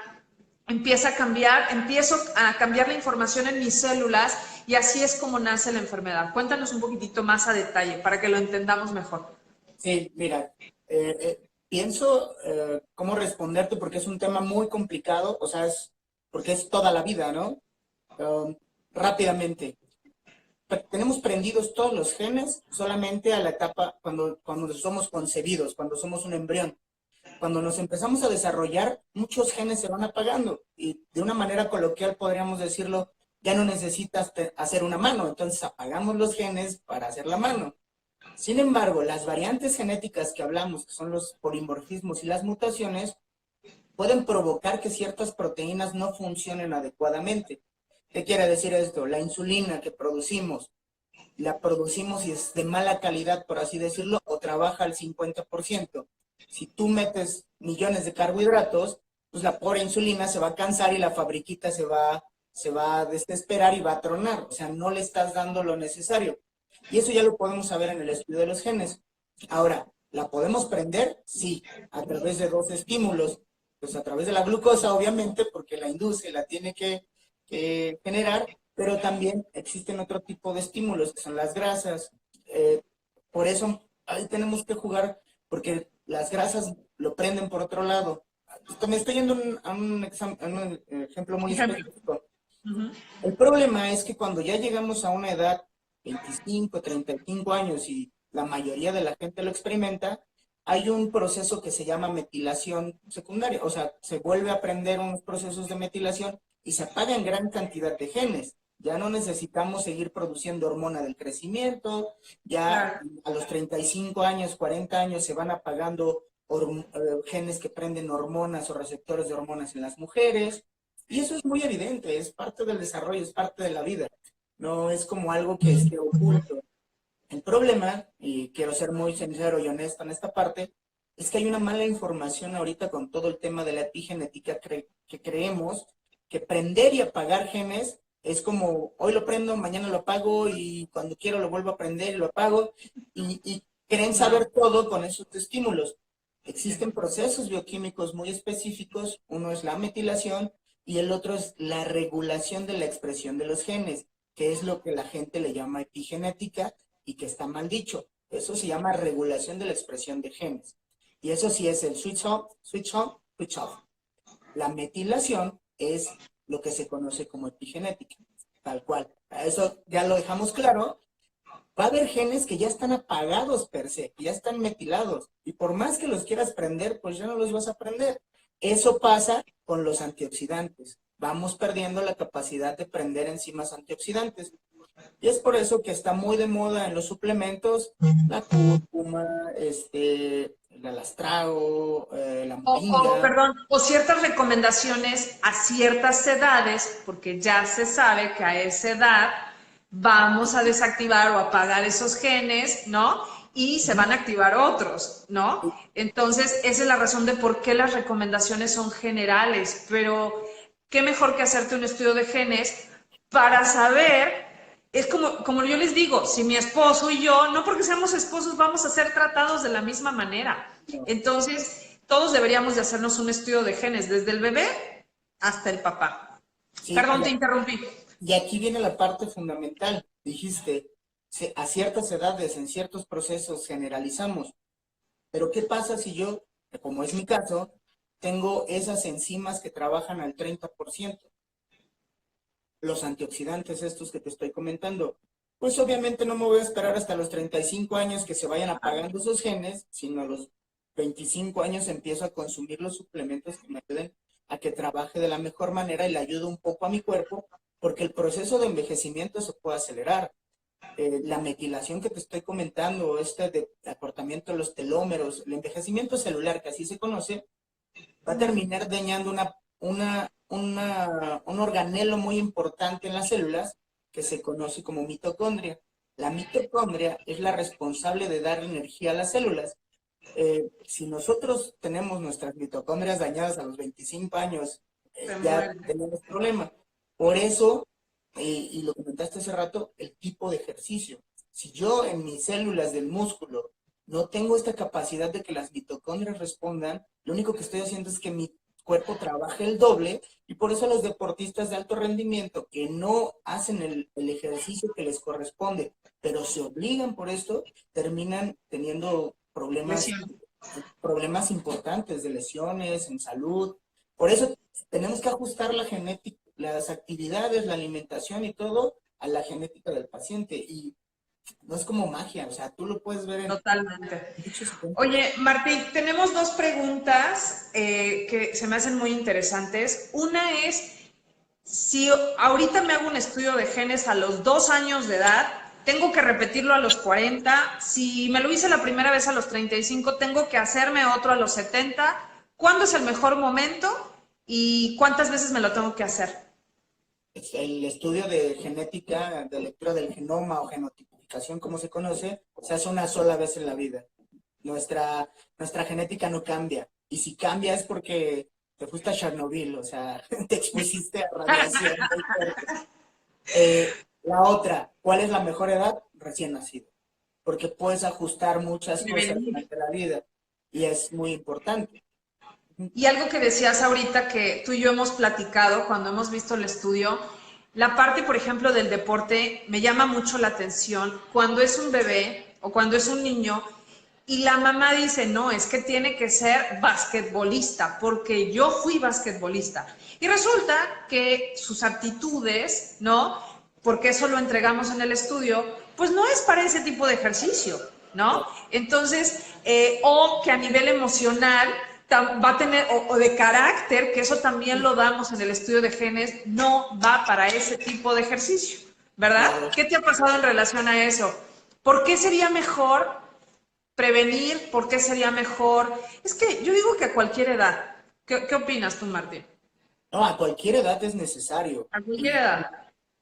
empieza a cambiar, empiezo a cambiar la información en mis células y así es como nace la enfermedad? Cuéntanos un poquitito más a detalle para que lo entendamos mejor. Sí, mira, pienso cómo responderte porque es un tema muy complicado, o sea, porque es toda la vida, ¿no? Um, Rápidamente, tenemos prendidos todos los genes solamente a la etapa cuando somos concebidos, cuando somos un embrión. Cuando nos empezamos a desarrollar, muchos genes se van apagando y de una manera coloquial podríamos decirlo, ya no necesitas hacer una mano, entonces apagamos los genes para hacer la mano. Sin embargo, las variantes genéticas que hablamos, que son los polimorfismos y las mutaciones, pueden provocar que ciertas proteínas no funcionen adecuadamente. ¿Qué quiere decir esto? La insulina que producimos, la producimos y es de mala calidad, por así decirlo, o trabaja al 50%. Si tú metes millones de carbohidratos, pues la pobre insulina se va a cansar y la fabriquita se va a desesperar y va a tronar. O sea, no le estás dando lo necesario. Y eso ya lo podemos saber en el estudio de los genes. Ahora, ¿la podemos prender? Sí, a través de dos estímulos. Pues a través de la glucosa, obviamente, porque la induce, la tiene que generar, pero también existen otro tipo de estímulos, que son las grasas. Por eso ahí tenemos que jugar, porque las grasas lo prenden por otro lado. Me estoy yendo a un ejemplo muy Ejemplo. específico. Uh-huh. El problema es que cuando ya llegamos a una edad, 25, 35 años, y la mayoría de la gente lo experimenta, hay un proceso que se llama metilación secundaria. O sea, se vuelve a prender unos procesos de metilación y se apagan gran cantidad de genes. Ya no necesitamos seguir produciendo hormona del crecimiento, ya Claro. a los 35 años, 40 años se van apagando genes que prenden hormonas o receptores de hormonas en las mujeres. Y eso es muy evidente, es parte del desarrollo, es parte de la vida. No es como algo que esté oculto. El problema, y quiero ser muy sincero y honesto en esta parte, es que hay una mala información ahorita con todo el tema de la epigenética que creemos que prender y apagar genes es como hoy lo prendo, mañana lo apago y cuando quiero lo vuelvo a prender y lo apago y creen saber todo con esos estímulos. Existen procesos bioquímicos muy específicos, uno es la metilación y el otro es la regulación de la expresión de los genes, que es lo que la gente le llama epigenética y que está mal dicho. Eso se llama regulación de la expresión de genes. Y eso sí es el switch on, switch on, switch off. La metilación es lo que se conoce como epigenética, tal cual. Eso ya lo dejamos claro. Va a haber genes que ya están apagados per se, que ya están metilados. Y por más que los quieras prender, pues ya no los vas a prender. Eso pasa con los antioxidantes. Vamos perdiendo la capacidad de prender enzimas antioxidantes. Y es por eso que está muy de moda en los suplementos la cúrcuma, el alastrago, la moringa. Perdón, o ciertas recomendaciones a ciertas edades, porque ya se sabe que a esa edad vamos a desactivar o apagar esos genes, ¿no? Y se van a activar otros, ¿no? Entonces, esa es la razón de por qué las recomendaciones son generales, pero qué mejor que hacerte un estudio de genes para saber, es como yo les digo, si mi esposo y yo, no porque seamos esposos, vamos a ser tratados de la misma manera. Entonces, todos deberíamos de hacernos un estudio de genes, desde el bebé hasta el papá. Sí, Perdón, te interrumpí. y aquí viene la parte fundamental. Dijiste, a ciertas edades, en ciertos procesos generalizamos. Pero ¿qué pasa si yo, como es mi caso, tengo esas enzimas que trabajan al 30%? Los antioxidantes estos que te estoy comentando. Pues obviamente no me voy a esperar hasta los 35 años que se vayan apagando esos genes, sino a los 25 años empiezo a consumir los suplementos que me ayuden a que trabaje de la mejor manera y le ayude un poco a mi cuerpo, porque el proceso de envejecimiento se puede acelerar. La metilación que te estoy comentando, de acortamiento de los telómeros, el envejecimiento celular, que así se conoce, va a terminar dañando un organelo muy importante en las células que se conoce como mitocondria. La mitocondria es la responsable de dar energía a las células. Si nosotros tenemos nuestras mitocondrias dañadas a los 25 años, ya tenemos problemas. Por eso, y lo comentaste hace rato, el tipo de ejercicio. Si yo en mis células del músculo no tengo esta capacidad de que las mitocondrias respondan, lo único que estoy haciendo es que mi cuerpo trabaje el doble, y por eso los deportistas de alto rendimiento que no hacen el ejercicio que les corresponde, pero se obligan por esto, terminan teniendo problemas importantes de lesiones en salud. Por eso tenemos que ajustar la genética, las actividades, la alimentación y todo a la genética del paciente. Y no es como magia, o sea, tú lo puedes ver en Totalmente. muchos ejemplos. Oye, Martín, tenemos dos preguntas que se me hacen muy interesantes. Una es, si ahorita me hago un estudio de genes a los 2 años de edad, tengo que repetirlo a los 40. Si me lo hice la primera vez a los 35, tengo que hacerme otro a los 70. ¿Cuándo es el mejor momento y cuántas veces me lo tengo que hacer? El estudio de genética, de lectura del genoma o genotipificación, como se conoce, se hace una sola vez en la vida. Nuestra genética no cambia. Y si cambia es porque te fuiste a Chernobyl, o sea, te expusiste a radiación muy fuerte. La otra, ¿cuál es la mejor edad? Recién nacido. Porque puedes ajustar muchas cosas durante la vida y es muy importante. Y algo que decías ahorita que tú y yo hemos platicado cuando hemos visto el estudio, la parte, por ejemplo, del deporte me llama mucho la atención cuando es un bebé o cuando es un niño y la mamá dice, no, es que tiene que ser basquetbolista porque yo fui basquetbolista. Y resulta que sus aptitudes, ¿no? Porque eso lo entregamos en el estudio, pues no es para ese tipo de ejercicio, ¿no? Entonces, o que a nivel emocional va a tener, o de carácter, que eso también lo damos en el estudio de genes, no va para ese tipo de ejercicio, ¿verdad? ¿Qué te ha pasado en relación a eso? ¿Por qué sería mejor prevenir? ¿Por qué sería mejor? Es que yo digo que a cualquier edad. ¿Qué opinas tú, Martín? No, a cualquier edad es necesario. A cualquier edad.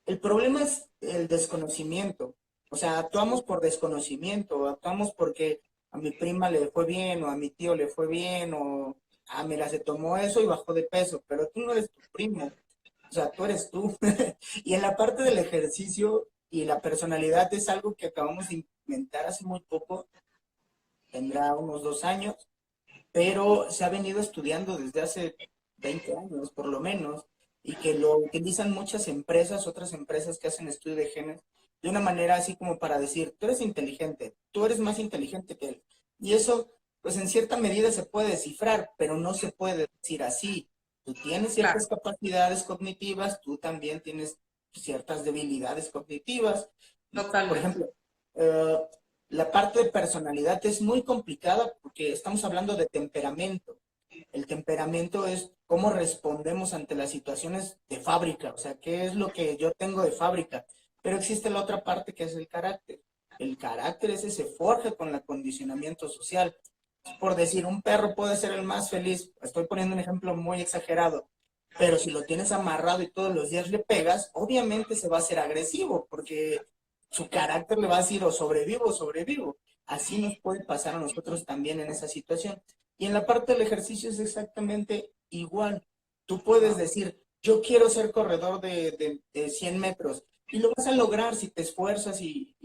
El problema es el desconocimiento. O sea, actuamos por desconocimiento, actuamos porque a mi prima le fue bien, o a mi tío le fue bien, o mira, se tomó eso y bajó de peso, pero tú no eres tu primo, o sea, tú eres tú. Y en la parte del ejercicio y la personalidad es algo que acabamos de implementar hace muy poco, tendrá unos 2 años, pero se ha venido estudiando desde hace 20 años, por lo menos. y que lo utilizan muchas empresas, otras empresas que hacen estudio de genes, de una manera así como para decir, tú eres inteligente, tú eres más inteligente que él. Y eso, pues en cierta medida se puede descifrar, pero no se puede decir así. Tú tienes Claro, ciertas capacidades cognitivas, tú también tienes ciertas debilidades cognitivas. Por totalmente. ejemplo, eh, la parte de personalidad es muy complicada porque estamos hablando de temperamento. El temperamento es cómo respondemos ante las situaciones de fábrica, o sea, qué es lo que yo tengo de fábrica. Pero existe la otra parte que es el carácter. El carácter ese se forja con el acondicionamiento social. Por decir, un perro puede ser el más feliz, estoy poniendo un ejemplo muy exagerado, pero si lo tienes amarrado y todos los días le pegas, obviamente se va a hacer agresivo, porque su carácter le va a decir o sobrevivo o sobrevivo. Así nos puede pasar a nosotros también en esa situación. Y en la parte del ejercicio es exactamente igual. Tú puedes decir, yo quiero ser corredor de 100 metros y lo vas a lograr si te esfuerzas y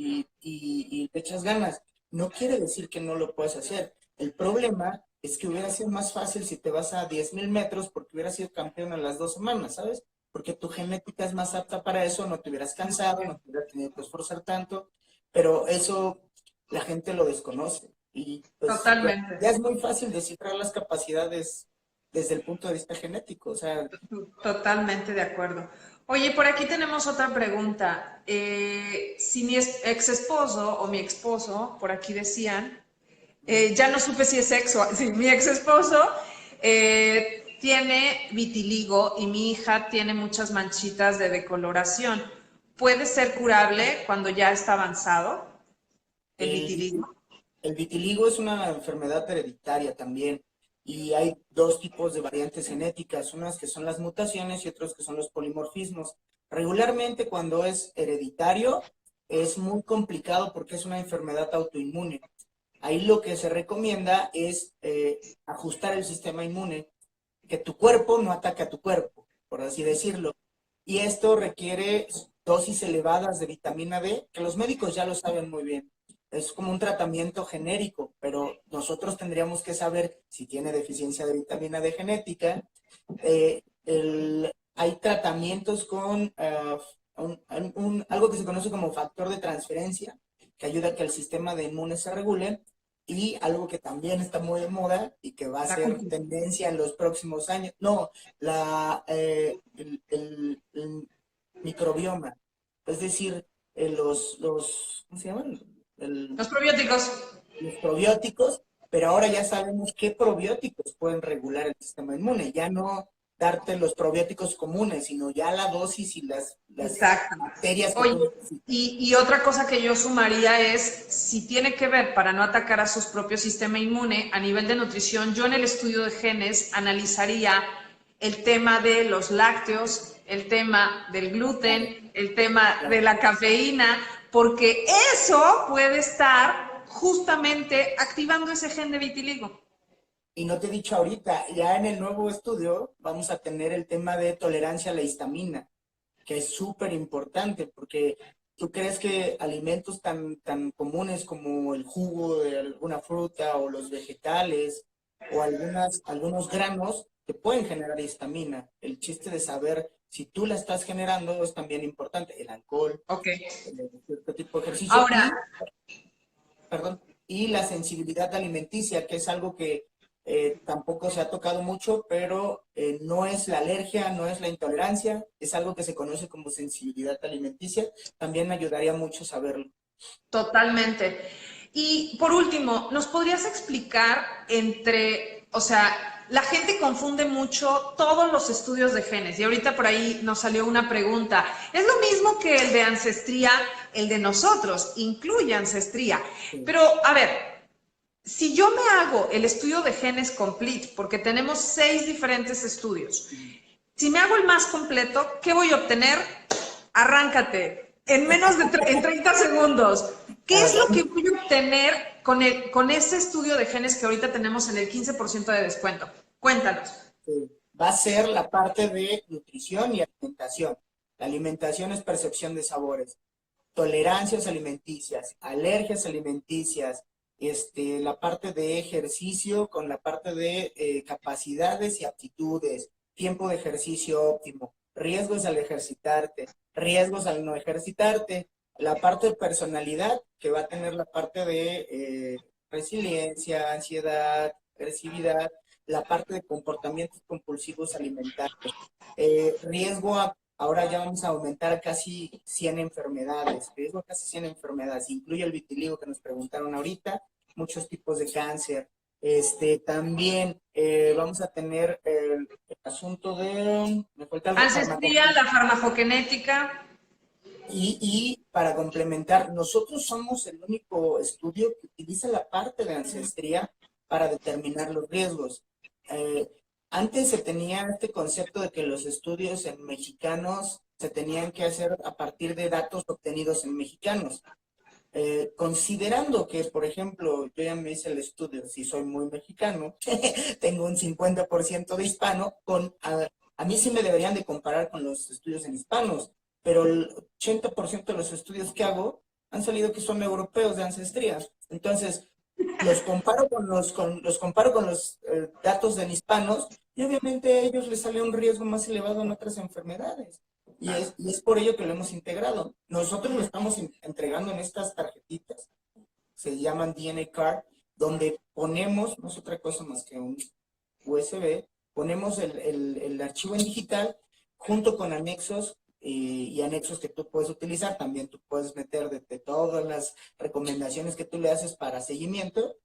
te echas ganas. No quiere decir que no lo puedas hacer. El problema es que hubiera sido más fácil si te vas a 10,000 metros porque hubieras sido campeón en las 2 semanas, ¿sabes? Porque tu genética es más apta para eso, no te hubieras cansado, no te hubieras tenido que esforzar tanto, pero eso la gente lo desconoce. Y pues Totalmente. ya es muy fácil descifrar las capacidades desde el punto de vista genético. O sea, Totalmente de acuerdo. Oye, por aquí tenemos otra pregunta. Si mi ex esposo o mi esposo, por aquí decían, ya no supe si es sexo, si mi ex esposo tiene vitiligo y mi hija tiene muchas manchitas de decoloración, ¿puede ser curable cuando ya está avanzado el el, vitiligo? el vitiligo es una enfermedad hereditaria también. Y hay dos tipos de variantes genéticas, unas que son las mutaciones y otros que son los polimorfismos. Regularmente cuando es hereditario es muy complicado porque es una enfermedad autoinmune. Ahí lo que se recomienda es ajustar el sistema inmune, que tu cuerpo no ataque a tu cuerpo, por así decirlo. Y esto requiere dosis elevadas de vitamina D, que los médicos ya lo saben muy bien. Es como un tratamiento genérico, pero nosotros tendríamos que saber si tiene deficiencia de vitamina D genética. Hay tratamientos con algo que se conoce como factor de transferencia, que ayuda a que el sistema de inmune se regule, y algo que también está muy de moda y que va a La ser tendencia en los próximos años, no, el microbioma, es decir, ¿cómo se llaman? Los probióticos. Los probióticos, pero ahora ya sabemos qué probióticos pueden regular el sistema inmune, ya no darte los probióticos comunes, sino ya la dosis y las Exacto. bacterias que Oye, tú necesitas. y otra cosa que yo sumaría es, si tiene que ver para no atacar a su propio sistema inmune, a nivel de nutrición, yo en el estudio de genes analizaría el tema de los lácteos, el tema del Claro, gluten, el tema de claro. la cafeína, porque eso puede estar justamente activando ese gen de vitiligo. Y no te he dicho ahorita, ya en el nuevo estudio vamos a tener el tema de tolerancia a la histamina, que es súper importante, porque tú crees que alimentos tan comunes como el jugo de alguna fruta o los vegetales o algunos granos te pueden generar histamina. El chiste de saber si tú la estás generando es también importante. El alcohol, Ok. cierto tipo de ejercicio Ahora, perdón, y la sensibilidad alimenticia, que es algo que tampoco se ha tocado mucho, pero no es la alergia, no es la intolerancia, es algo que se conoce como sensibilidad alimenticia. También ayudaría mucho saberlo. totalmente. Y por último, ¿nos podrías explicar o sea, la gente confunde mucho todos los estudios de genes y ahorita por ahí nos salió una pregunta. Es lo mismo que el de ancestría, el de nosotros, incluye ancestría. Sí. Pero, a ver, si yo me hago el estudio de genes complete, porque tenemos 6 diferentes estudios, si me hago el más completo, ¿qué voy a obtener? Arráncate. En menos de en 30 segundos. ¿Qué A es lo ver, que voy a obtener con ese estudio de genes que ahorita tenemos en el 15% de descuento? Cuéntanos. va a ser la parte de nutrición y alimentación. La alimentación es percepción de sabores, tolerancias alimenticias, alergias alimenticias, la parte de ejercicio con la parte de capacidades y aptitudes, tiempo de ejercicio óptimo. riesgos al ejercitarte, riesgos al no ejercitarte, la parte de personalidad, que va a tener la parte de resiliencia, ansiedad, agresividad, la parte de comportamientos compulsivos alimentarios. Riesgo a, ahora ya vamos a aumentar a casi 100 enfermedades, riesgo a casi 100 enfermedades, incluye el vitiligo que nos preguntaron ahorita, muchos tipos de cáncer. También vamos a tener el asunto de, me falta algo, Ancestría, la farmacogenética. y para complementar, nosotros somos el único estudio que utiliza la parte de ancestría para determinar los riesgos. Eh, Antes se tenía este concepto de que los estudios en mexicanos se tenían que hacer a partir de datos obtenidos en mexicanos. Considerando que, por ejemplo, yo ya me hice el estudio, si soy muy mexicano, tengo un 50% de hispano, a mí sí me deberían de comparar con los estudios en hispanos, pero el 80% de los estudios que hago han salido que son europeos de ancestría. Entonces, los comparo con los datos de hispanos y obviamente a ellos les sale un riesgo más elevado en otras enfermedades. Y es por ello que lo hemos integrado. Nosotros lo estamos entregando en estas tarjetitas, se llaman DNA Card, donde ponemos, no es otra cosa más que un USB, ponemos el archivo en digital junto con anexos y anexos que tú puedes utilizar. También tú puedes meter de todas las recomendaciones que tú le haces para seguimiento.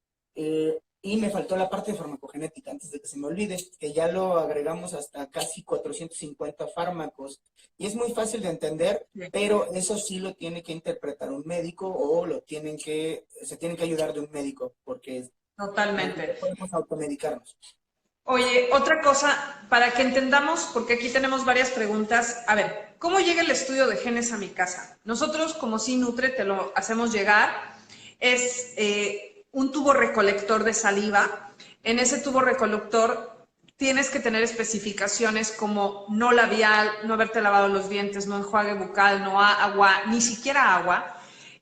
Y me faltó la parte de farmacogenética, antes de que se me olvide, que ya lo agregamos hasta casi 450 fármacos. Y es muy fácil de entender, pero eso sí lo tiene que interpretar un médico o se tiene que ayudar de un médico, porque Totalmente. no podemos automedicarnos. Oye, otra cosa, para que entendamos, porque aquí tenemos varias preguntas. A ver, ¿cómo llega el estudio de genes a mi casa? Nosotros, como Sinutre, te lo hacemos llegar. Es un tubo recolector de saliva. En ese tubo recolector tienes que tener especificaciones como no labial, no haberte lavado los dientes, no enjuague bucal, no agua, ni siquiera agua,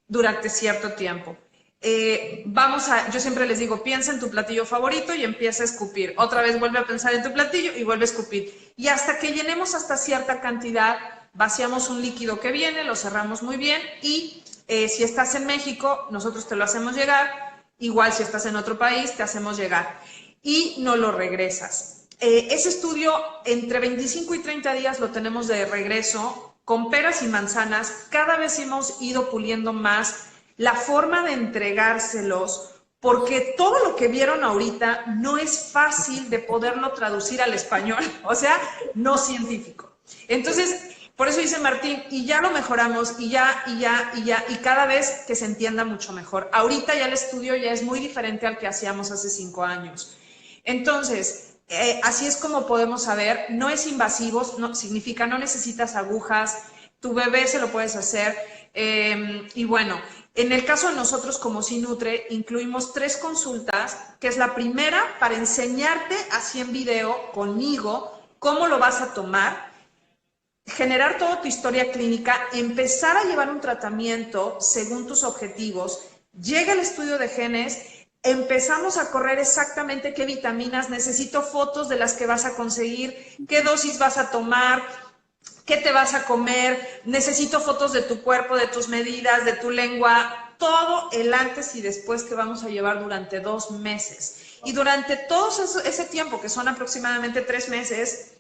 durante cierto tiempo. Yo siempre les digo, piensa en tu platillo favorito y empieza a escupir. Otra vez vuelve a pensar en tu platillo y vuelve a escupir. Y hasta que llenemos hasta cierta cantidad, vaciamos un líquido que viene, lo cerramos muy bien y si estás en México, nosotros te lo hacemos llegar. Igual si estás en otro país, te hacemos llegar y no lo regresas. Ese estudio entre 25 y 30 días lo tenemos de regreso con peras y manzanas. Cada vez hemos ido puliendo más la forma de entregárselos, porque todo lo que vieron ahorita no es fácil de poderlo traducir al español, o sea, no científico. Entonces, por eso dice Martín, y ya lo mejoramos, y cada vez que se entienda mucho mejor. Ahorita ya el estudio ya es muy diferente al que hacíamos hace 5 años. Entonces, así es como podemos saber, no es invasivo, no, significa no necesitas agujas, tu bebé se lo puedes hacer, y bueno, en el caso de nosotros como Sinutre, incluimos 3 consultas, que es la primera para enseñarte así en video conmigo cómo lo vas a tomar, generar toda tu historia clínica, empezar a llevar un tratamiento según tus objetivos, llega el estudio de genes, empezamos a correr exactamente qué vitaminas, necesito fotos de las que vas a conseguir, qué dosis vas a tomar, qué te vas a comer, necesito fotos de tu cuerpo, de tus medidas, de tu lengua, todo el antes y después que vamos a llevar durante 2 meses. Y durante todo ese tiempo, que son aproximadamente 3 meses,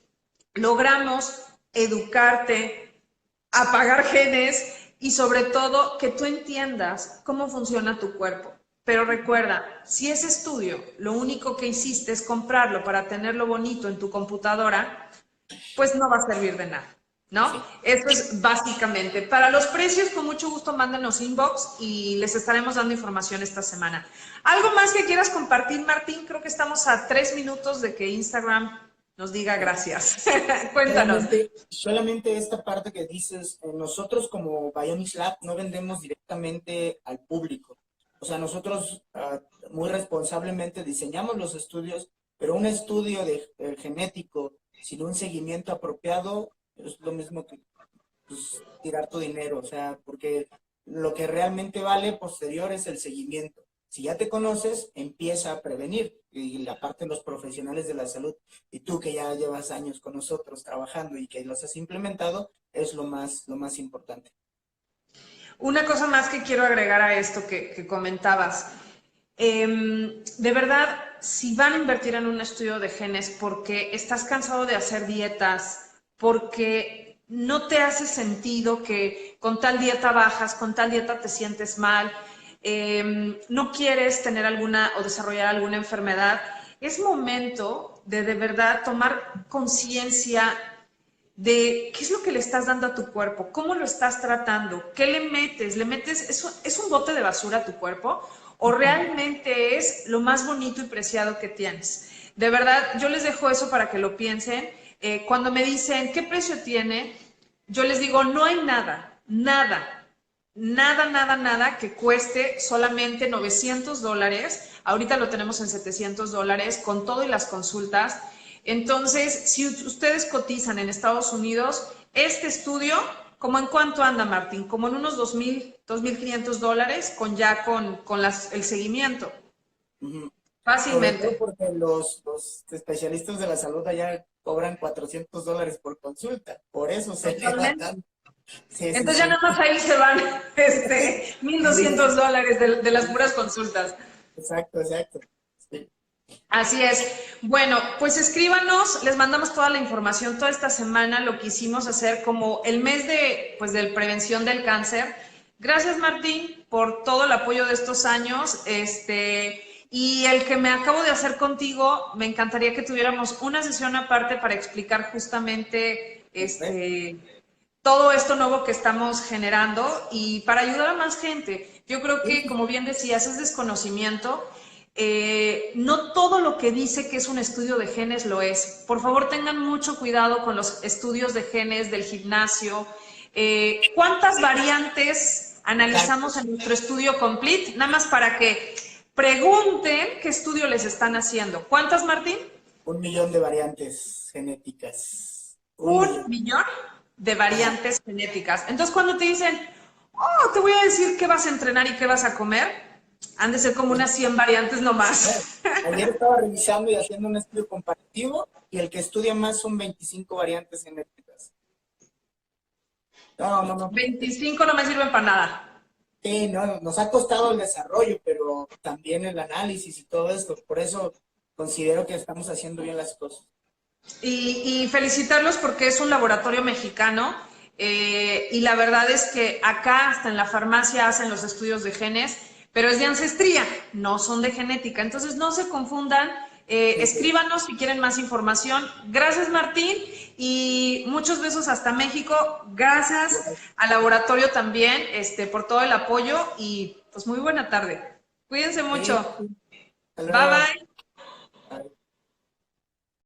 logramos educarte, apagar genes y sobre todo que tú entiendas cómo funciona tu cuerpo. Pero recuerda, si ese estudio lo único que hiciste es comprarlo para tenerlo bonito en tu computadora, pues no va a servir de nada, ¿no? Sí. Eso es básicamente. Para los precios, con mucho gusto, mándenos inbox y les estaremos dando información esta semana. ¿Algo más que quieras compartir, Martín? Creo que estamos a 3 minutos de que Instagram nos diga gracias. Cuéntanos. Solamente esta parte que dices, nosotros como Bionics Lab no vendemos directamente al público. O sea, nosotros muy responsablemente diseñamos los estudios, pero un estudio genético sin un seguimiento apropiado es lo mismo que pues, tirar tu dinero. O sea, porque lo que realmente vale posterior es el seguimiento. Si ya te conoces, empieza a prevenir. Y la parte de los profesionales de la salud, y tú que ya llevas años con nosotros trabajando y que los has implementado, es lo más importante. Una cosa más que quiero agregar a esto que comentabas. De verdad, si van a invertir en un estudio de genes porque estás cansado de hacer dietas, porque no te hace sentido que con tal dieta bajas, con tal dieta te sientes mal, no quieres tener alguna o desarrollar alguna enfermedad, es momento de verdad tomar conciencia de qué es lo que le estás dando a tu cuerpo, cómo lo estás tratando, qué le metes, ¿es un bote de basura a tu cuerpo o realmente es lo más bonito y preciado que tienes? De verdad, yo les dejo eso para que lo piensen. Cuando me dicen, ¿qué precio tiene? Yo les digo, no hay nada que cueste solamente $900. Ahorita lo tenemos en $700 con todo y las consultas. Entonces, si ustedes cotizan en Estados Unidos, este estudio, ¿cómo en cuánto anda, Martín? Como en unos $2,500 con el seguimiento. Uh-huh. Sobre todo Fácilmente. porque los especialistas de la salud allá cobran $400 por consulta. Por eso se eleva Totalmente. tanto. Sí, sí, Entonces ya sí. nada más ahí se van $1,200 de las puras consultas. Exacto, exacto. Sí. Así es. Bueno, pues escríbanos, les mandamos toda la información toda esta semana, lo que hicimos hacer como el mes de prevención del cáncer. Gracias, Martín, por todo el apoyo de estos años. Y el que me acabo de hacer contigo, me encantaría que tuviéramos una sesión aparte para explicar justamente todo esto nuevo que estamos generando y para ayudar a más gente. Yo creo que, como bien decías, es desconocimiento. No todo lo que dice que es un estudio de genes lo es. Por favor, tengan mucho cuidado con los estudios de genes del gimnasio. ¿Cuántas variantes analizamos en nuestro estudio complete? Nada más para que pregunten qué estudio les están haciendo. ¿Cuántas, Martín? 1 millón de variantes genéticas. 1 millón de Ajá. variantes genéticas. Entonces, cuando te dicen, oh, te voy a decir qué vas a entrenar y qué vas a comer, han de ser como unas 100 variantes nomás. Ayer estaba revisando y haciendo un estudio comparativo y el que estudia más son 25 variantes genéticas. No, no, no. 25 no me sirven para nada. Sí, no, nos ha costado el desarrollo, pero también el análisis y todo esto. Por eso considero que estamos haciendo bien las cosas. Y felicitarlos porque es un laboratorio mexicano y la verdad es que acá hasta en la farmacia hacen los estudios de genes, pero es de ancestría, no son de genética. Entonces no se confundan, escríbanos si quieren más información. Gracias, Martín, y muchos besos hasta México. Gracias al laboratorio también por todo el apoyo y pues muy buena tarde. Cuídense mucho. Sí. Hasta Bye luego. bye.